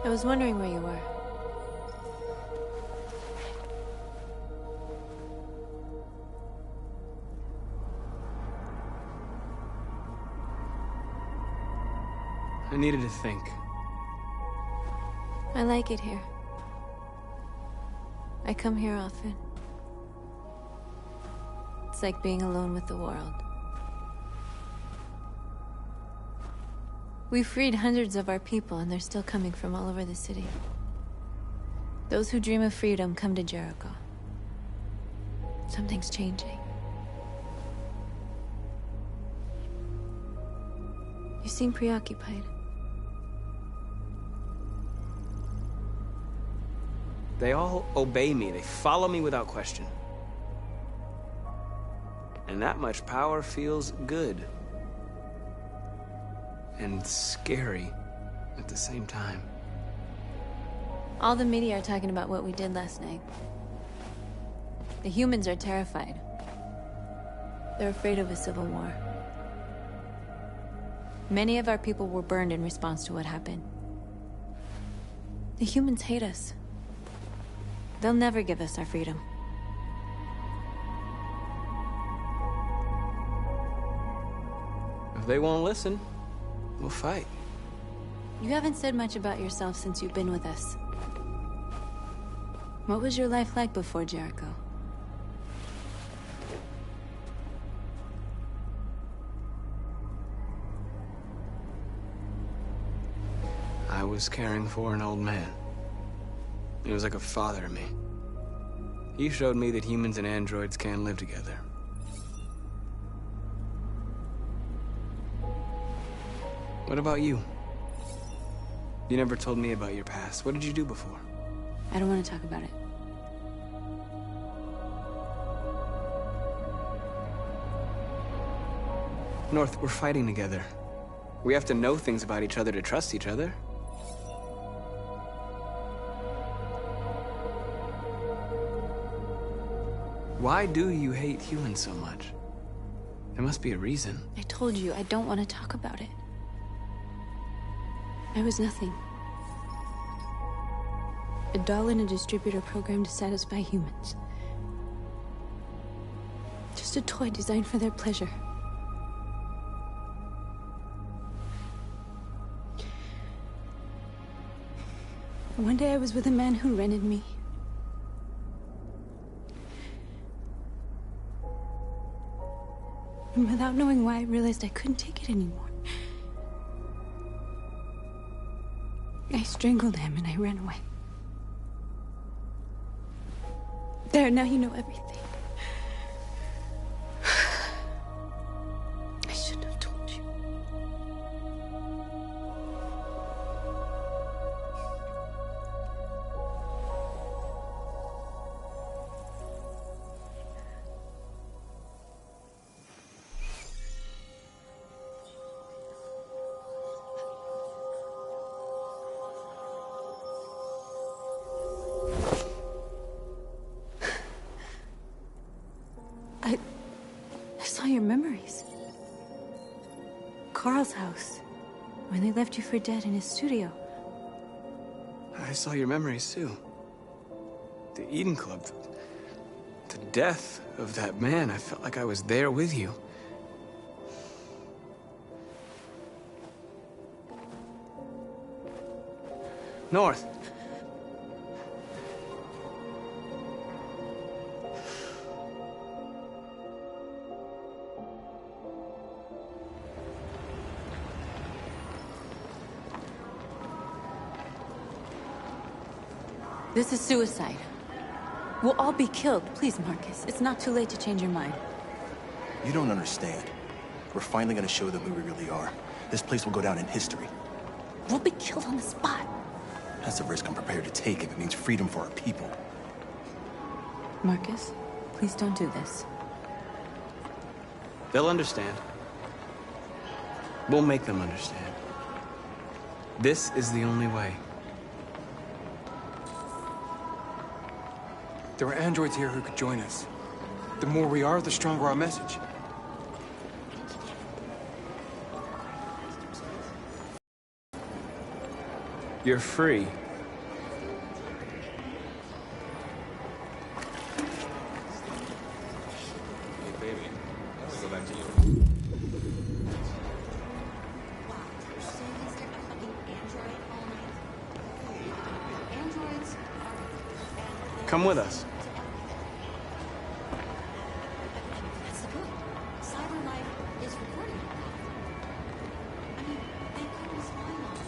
I was wondering where you were. I needed to think. I like it here. I come here often. It's like being alone with the world. We freed hundreds of our people, and they're still coming from all over the city. Those who dream of freedom come to Jericho. Something's changing. You seem preoccupied. They all obey me. They follow me without question. And that much power feels good. And scary at the same time. All the media are talking about what we did last night. The humans are terrified. They're afraid of a civil war. Many of our people were burned in response to what happened. The humans hate us. They'll never give us our freedom. If they won't listen, we'll fight. You haven't said much about yourself since you've been with us. What was your life like before Jericho? I was caring for an old man. He was like a father to me. He showed me that humans and androids can live together. What about you? You never told me about your past. What did you do before? I don't want to talk about it. North, we're fighting together. We have to know things about each other to trust each other. Why do you hate humans so much? There must be a reason. I told you, I don't want to talk about it. I was nothing. A doll in a distributor program to satisfy humans. Just a toy designed for their pleasure. One day I was with a man who rented me. And without knowing why, I realized I couldn't take it anymore. I strangled him and I ran away. There, now you know everything. I shouldn't have told you. I saw your memories. Carl's house, when they left you for dead in his studio. I saw your memories too. The Eden Club. The death of that man. I felt like I was there with you. North. This is suicide. We'll all be killed. Please, Marcus. It's not too late to change your mind. You don't understand. We're finally gonna show them who we really are. This place will go down in history. We'll be killed on the spot. That's a risk I'm prepared to take if it means freedom for our people. Marcus, please don't do this. They'll understand. We'll make them understand. This is the only way. There are androids here who could join us. The more we are, the stronger our message. You're free. Hey, baby. I want to go back to you. Come with us. That's the point. Cyber life is recording. I mean, they couldn't spy on us.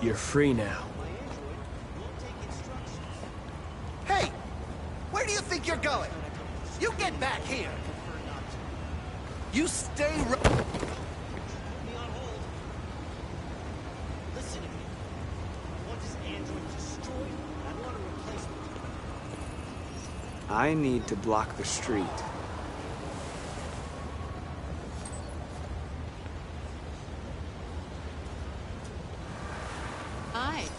You're free now. Hey! Where do you think you're going? You get back here! You stay right... Listen to me. I want this android destroyed. I want a replacement. I need to block the street. inside.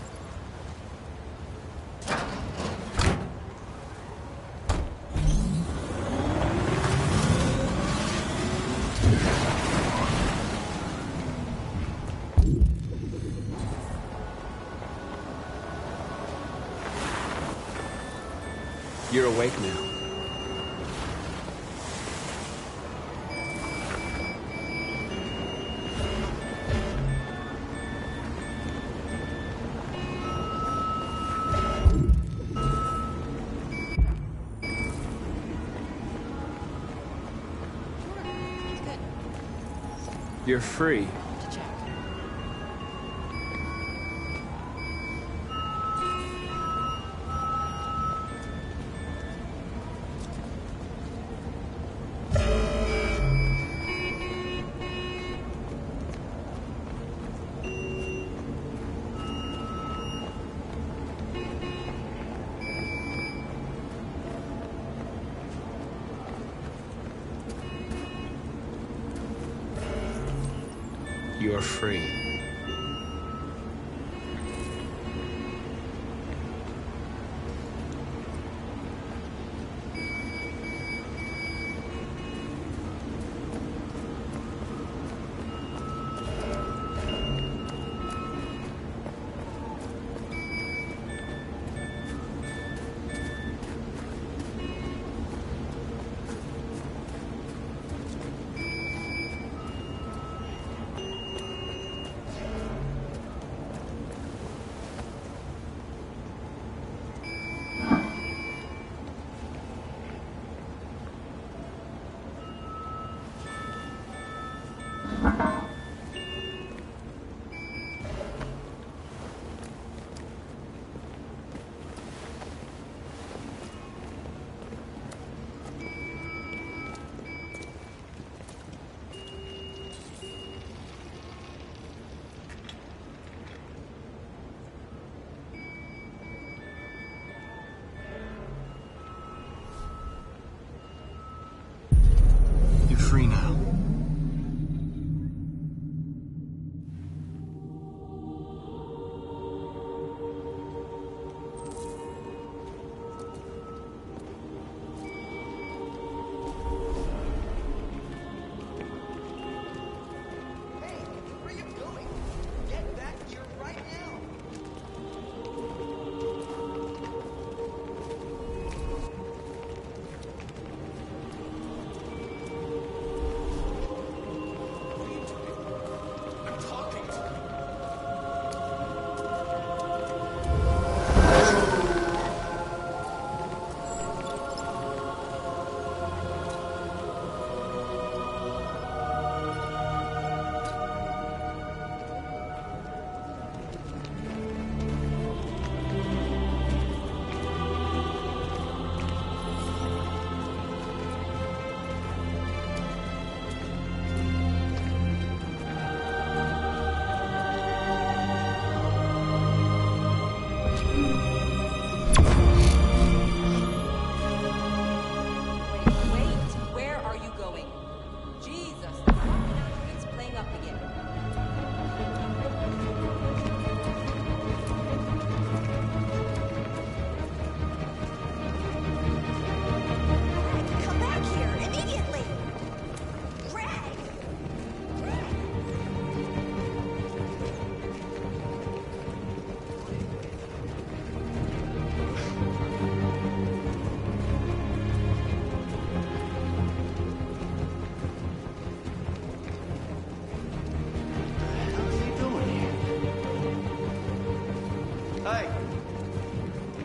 You're awake now. You're free. To check. You're free. You're free now.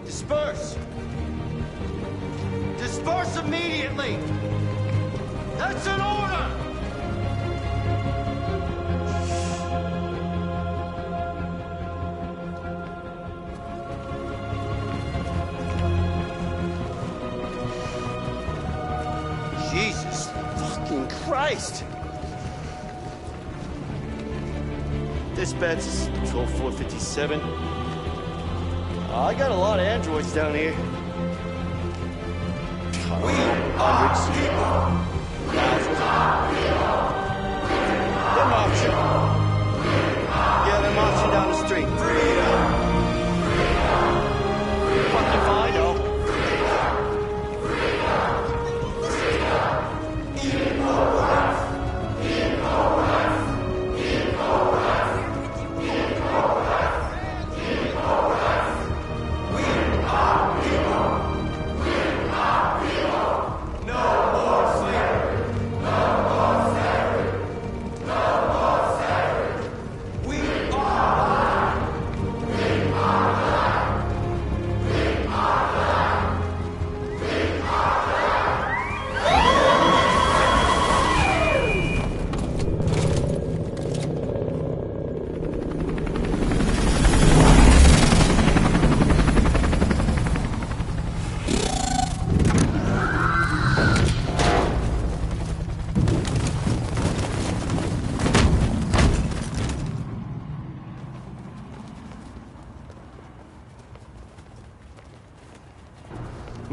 Disperse! Disperse immediately! That's an order! Jesus fucking Christ! Dispatch is Patrol 457. I got a lot of androids down here. Hundreds. Thousands. They're marching. Yeah, they're marching down the street. Freedom!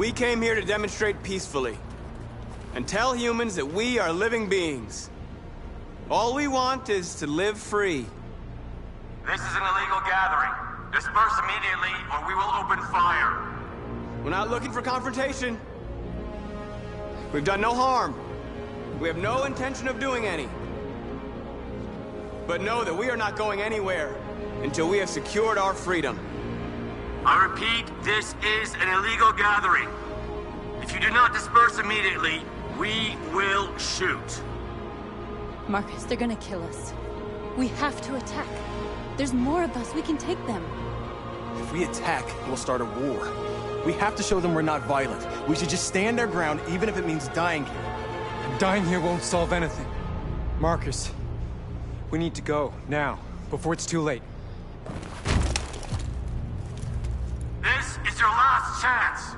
We came here to demonstrate peacefully and tell humans that we are living beings. All we want is to live free. This is an illegal gathering. Disperse immediately, or we will open fire. We're not looking for confrontation. We've done no harm. We have no intention of doing any. But know that we are not going anywhere until we have secured our freedom. I repeat, this is an illegal gathering. If you do not disperse immediately, we will shoot. Marcus, they're gonna kill us. We have to attack. There's more of us. We can take them. If we attack, we'll start a war. We have to show them we're not violent. We should just stand our ground, even if it means dying here. Dying here won't solve anything. Marcus, we need to go, now, before it's too late. This is your last chance.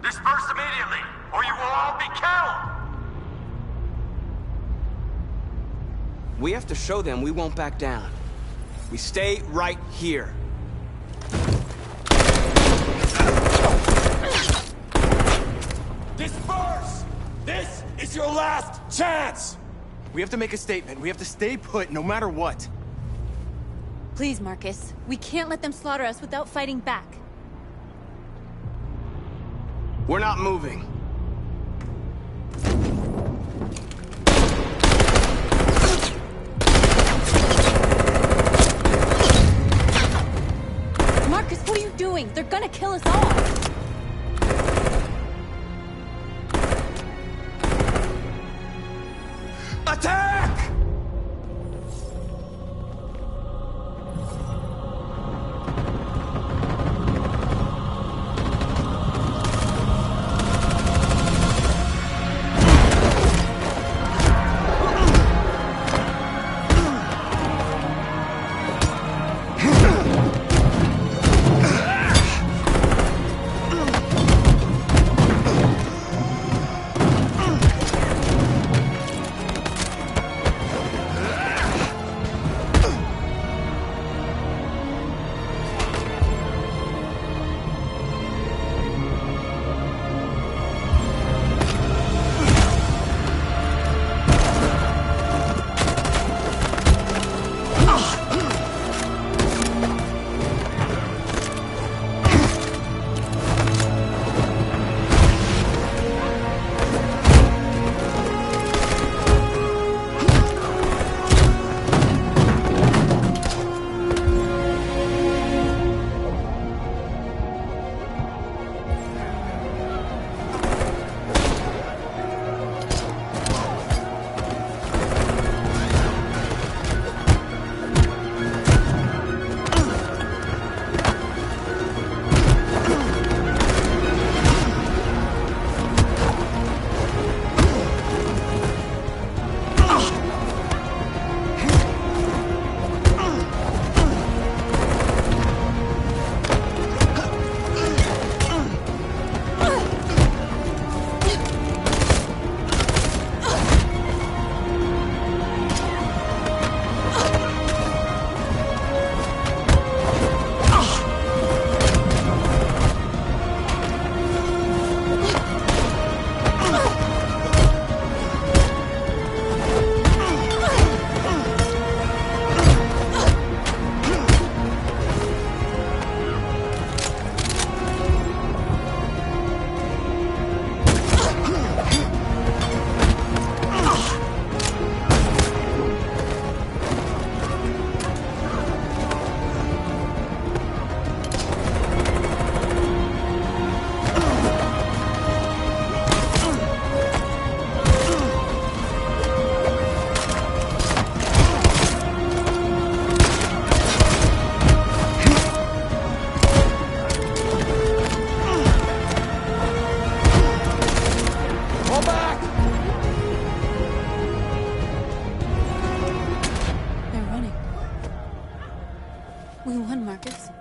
Disperse immediately, or you will all be killed! We have to show them we won't back down. We stay right here. Disperse! This is your last chance! We have to make a statement. We have to stay put, no matter what. Please, Marcus. We can't let them slaughter us without fighting back. We're not moving. Marcus, what are you doing? They're gonna kill us all! Attack! We won, Marcus.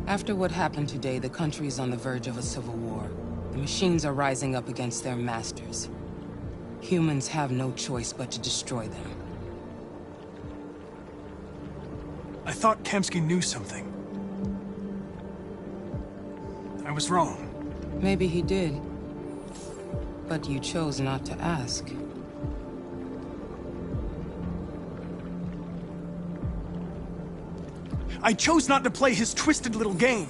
After what happened today, the country is on the verge of a civil war. The machines are rising up against their masters. Humans have no choice but to destroy them. I thought Kamsky knew something. I was wrong. Maybe he did. But you chose not to ask. I chose not to play his twisted little game.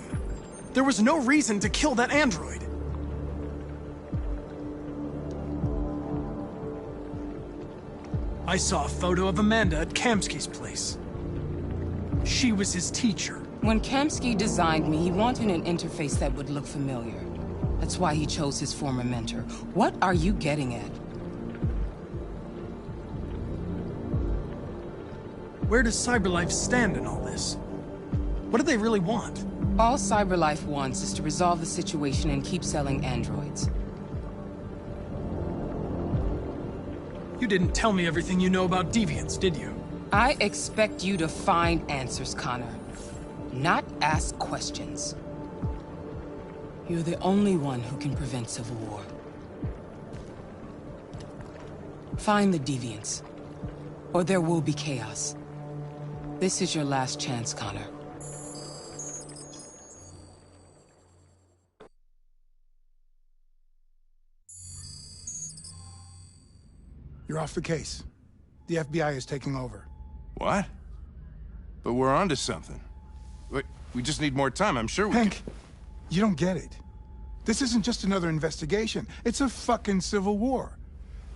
There was no reason to kill that android. I saw a photo of Amanda at Kamsky's place. She was his teacher. When Kamsky designed me, he wanted an interface that would look familiar. That's why he chose his former mentor. What are you getting at? Where does CyberLife stand in all this? What do they really want? All CyberLife wants is to resolve the situation and keep selling androids. You didn't tell me everything you know about deviants, did you? I expect you to find answers, Connor. Not ask questions. You're the only one who can prevent civil war. Find the deviants, or there will be chaos. This is your last chance, Connor. You're off the case. The FBI is taking over. What? But we're onto something. We just need more time, I'm sure we Hank, you don't get it. This isn't just another investigation. It's a fucking civil war.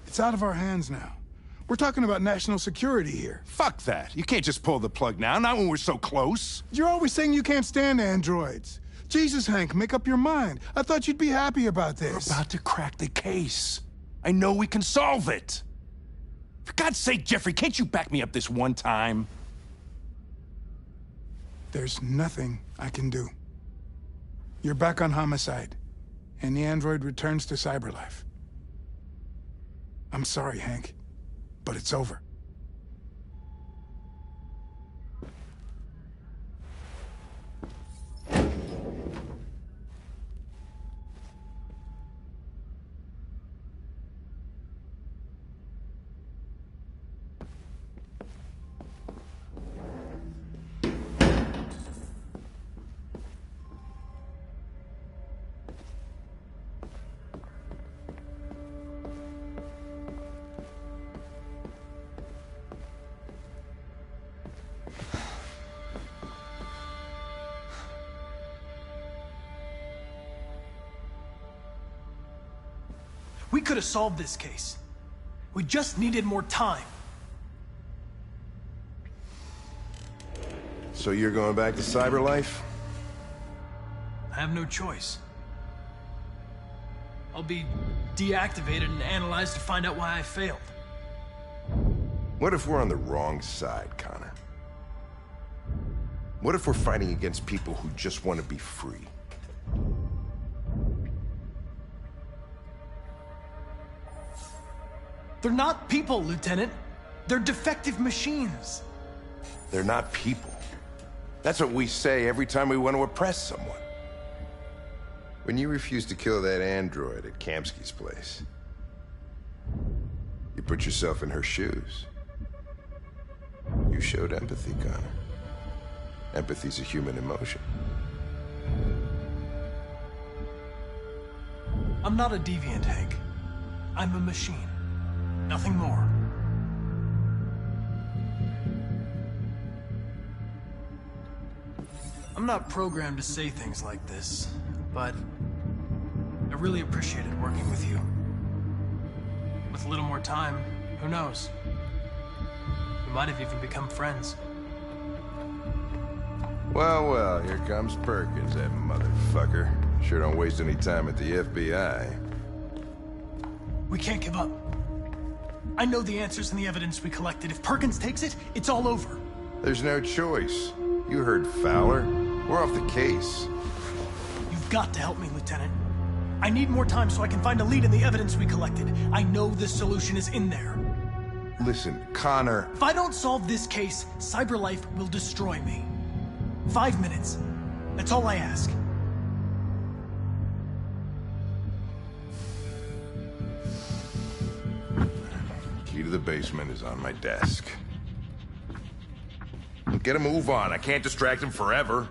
It's out of our hands now. We're talking about national security here. Fuck that. You can't just pull the plug now, not when we're so close. You're always saying you can't stand androids. Jesus, Hank, make up your mind. I thought you'd be happy about this. We're about to crack the case. I know we can solve it. For God's sake, Jeffrey, can't you back me up this one time? There's nothing I can do. You're back on homicide, and the android returns to CyberLife. I'm sorry, Hank, but it's over. We could have solved this case. We just needed more time. So you're going back to CyberLife? I have no choice. I'll be deactivated and analyzed to find out why I failed. What if we're on the wrong side, Connor? What if we're fighting against people who just want to be free? They're not people, Lieutenant. They're defective machines. They're not people. That's what we say every time we want to oppress someone. When you refused to kill that android at Kamsky's place, you put yourself in her shoes. You showed empathy, Connor. Empathy's a human emotion. I'm not a deviant, Hank. I'm a machine. Nothing more. I'm not programmed to say things like this, but I really appreciated working with you. With a little more time, who knows? We might have even become friends. Well, well, here comes Perkins, that motherfucker. Sure don't waste any time at the FBI. We can't give up. I know the answers and the evidence we collected. If Perkins takes it, it's all over. There's no choice. You heard Fowler. We're off the case. You've got to help me, Lieutenant. I need more time so I can find a lead in the evidence we collected. I know the solution is in there. Listen, Connor... If I don't solve this case, CyberLife will destroy me. 5 minutes. That's all I ask. Key to the basement is on my desk. Get a move on. I can't distract him forever.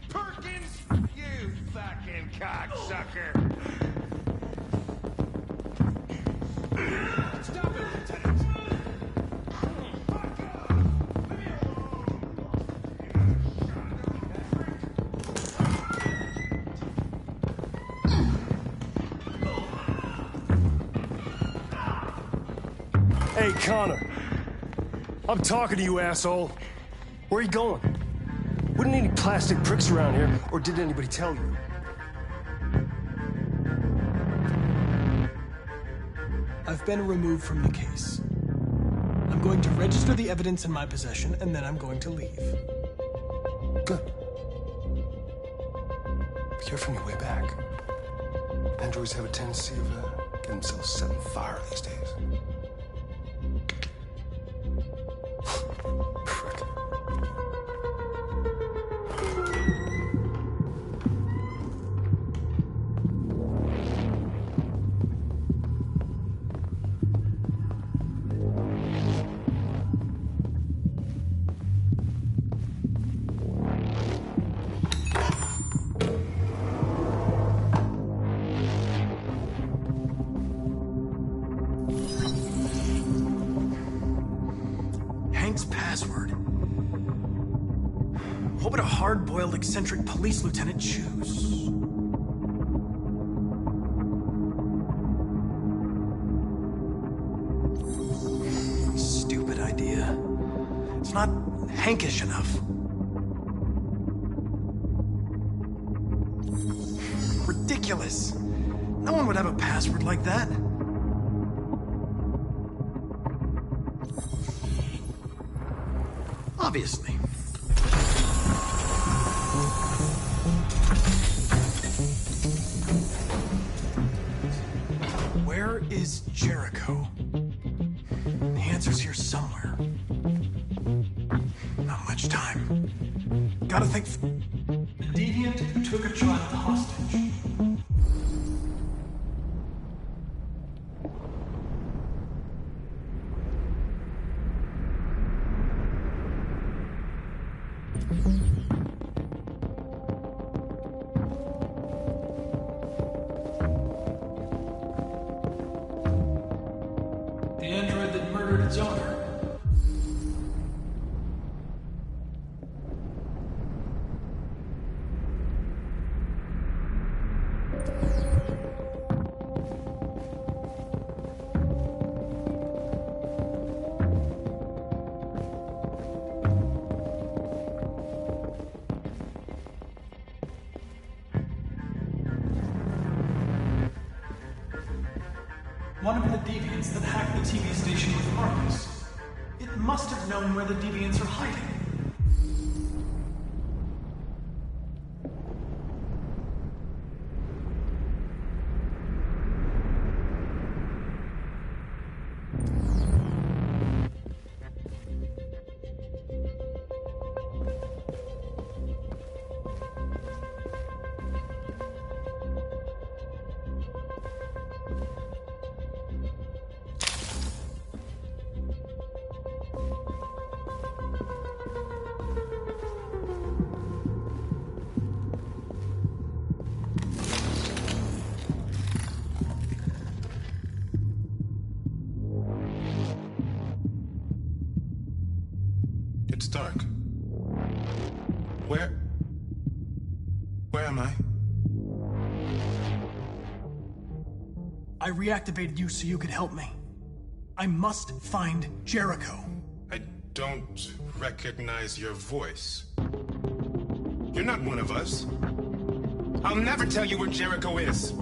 Perkins, you fucking cocksucker! Stop it, Lieutenant! Hey, Connor. I'm talking to you, asshole. Where are you going? Wouldn't any plastic pricks around here, or did anybody tell you? I've been removed from the case. I'm going to register the evidence in my possession, and then I'm going to leave. Good. Be careful on your way back. Androids have a tendency of getting themselves set on fire these days. Frick. Hank's password. What would a hard-boiled, eccentric police lieutenant choose? Stupid idea. It's not Hankish enough. Ridiculous. No one would have a password like that. Obviously. Where is Jericho? The answer's here somewhere. Not much time. Gotta think. The deviant who took a child hostage. The android that murdered its owner. One of the deviants that hacked the TV station with Marcus. It must have known where the deviants are hiding. It's dark. Where am I? I reactivated you so you could help me. I must find Jericho. I don't recognize your voice. You're not one of us. I'll never tell you where Jericho is.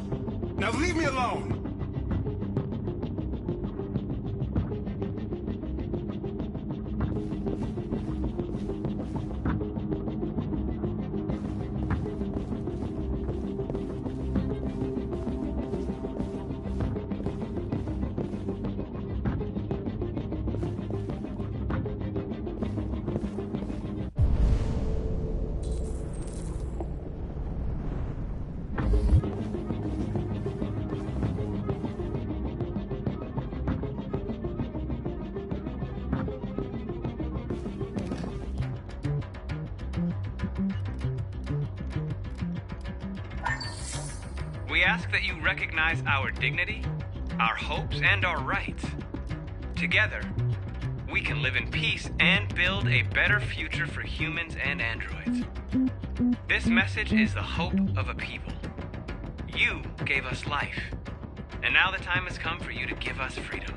Now leave me alone! We ask that you recognize our dignity, our hopes, and our rights. Together, we can live in peace and build a better future for humans and androids. This message is the hope of a people. You gave us life, and now the time has come for you to give us freedom.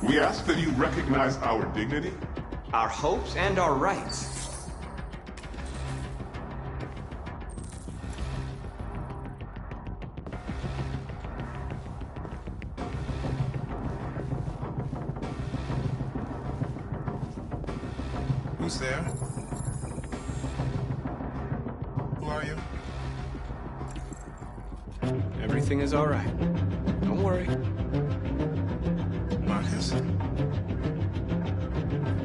We ask that you recognize our dignity, our hopes, and our rights. Who's there? Who are you? Everything is all right. Don't worry. Marcus?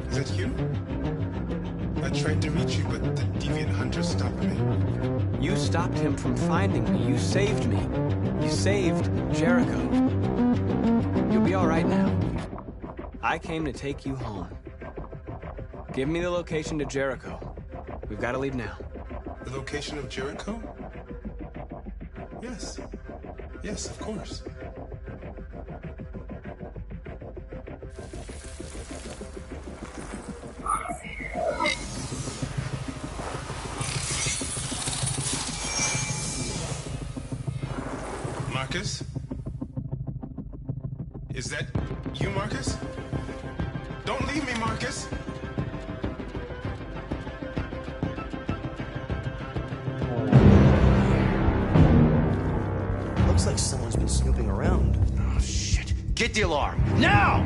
Is that you? I tried to reach you, but the deviant hunter stopped me. You stopped him from finding me. You saved me. You saved Jericho. You'll be all right now. I came to take you home. Give me the location to Jericho. We've got to leave now. The location of Jericho? Yes. Yes, of course. Marcus? Is that you, Marcus? Don't leave me, Marcus! Looks like someone's been snooping around. Oh, shit. Get the alarm. Now!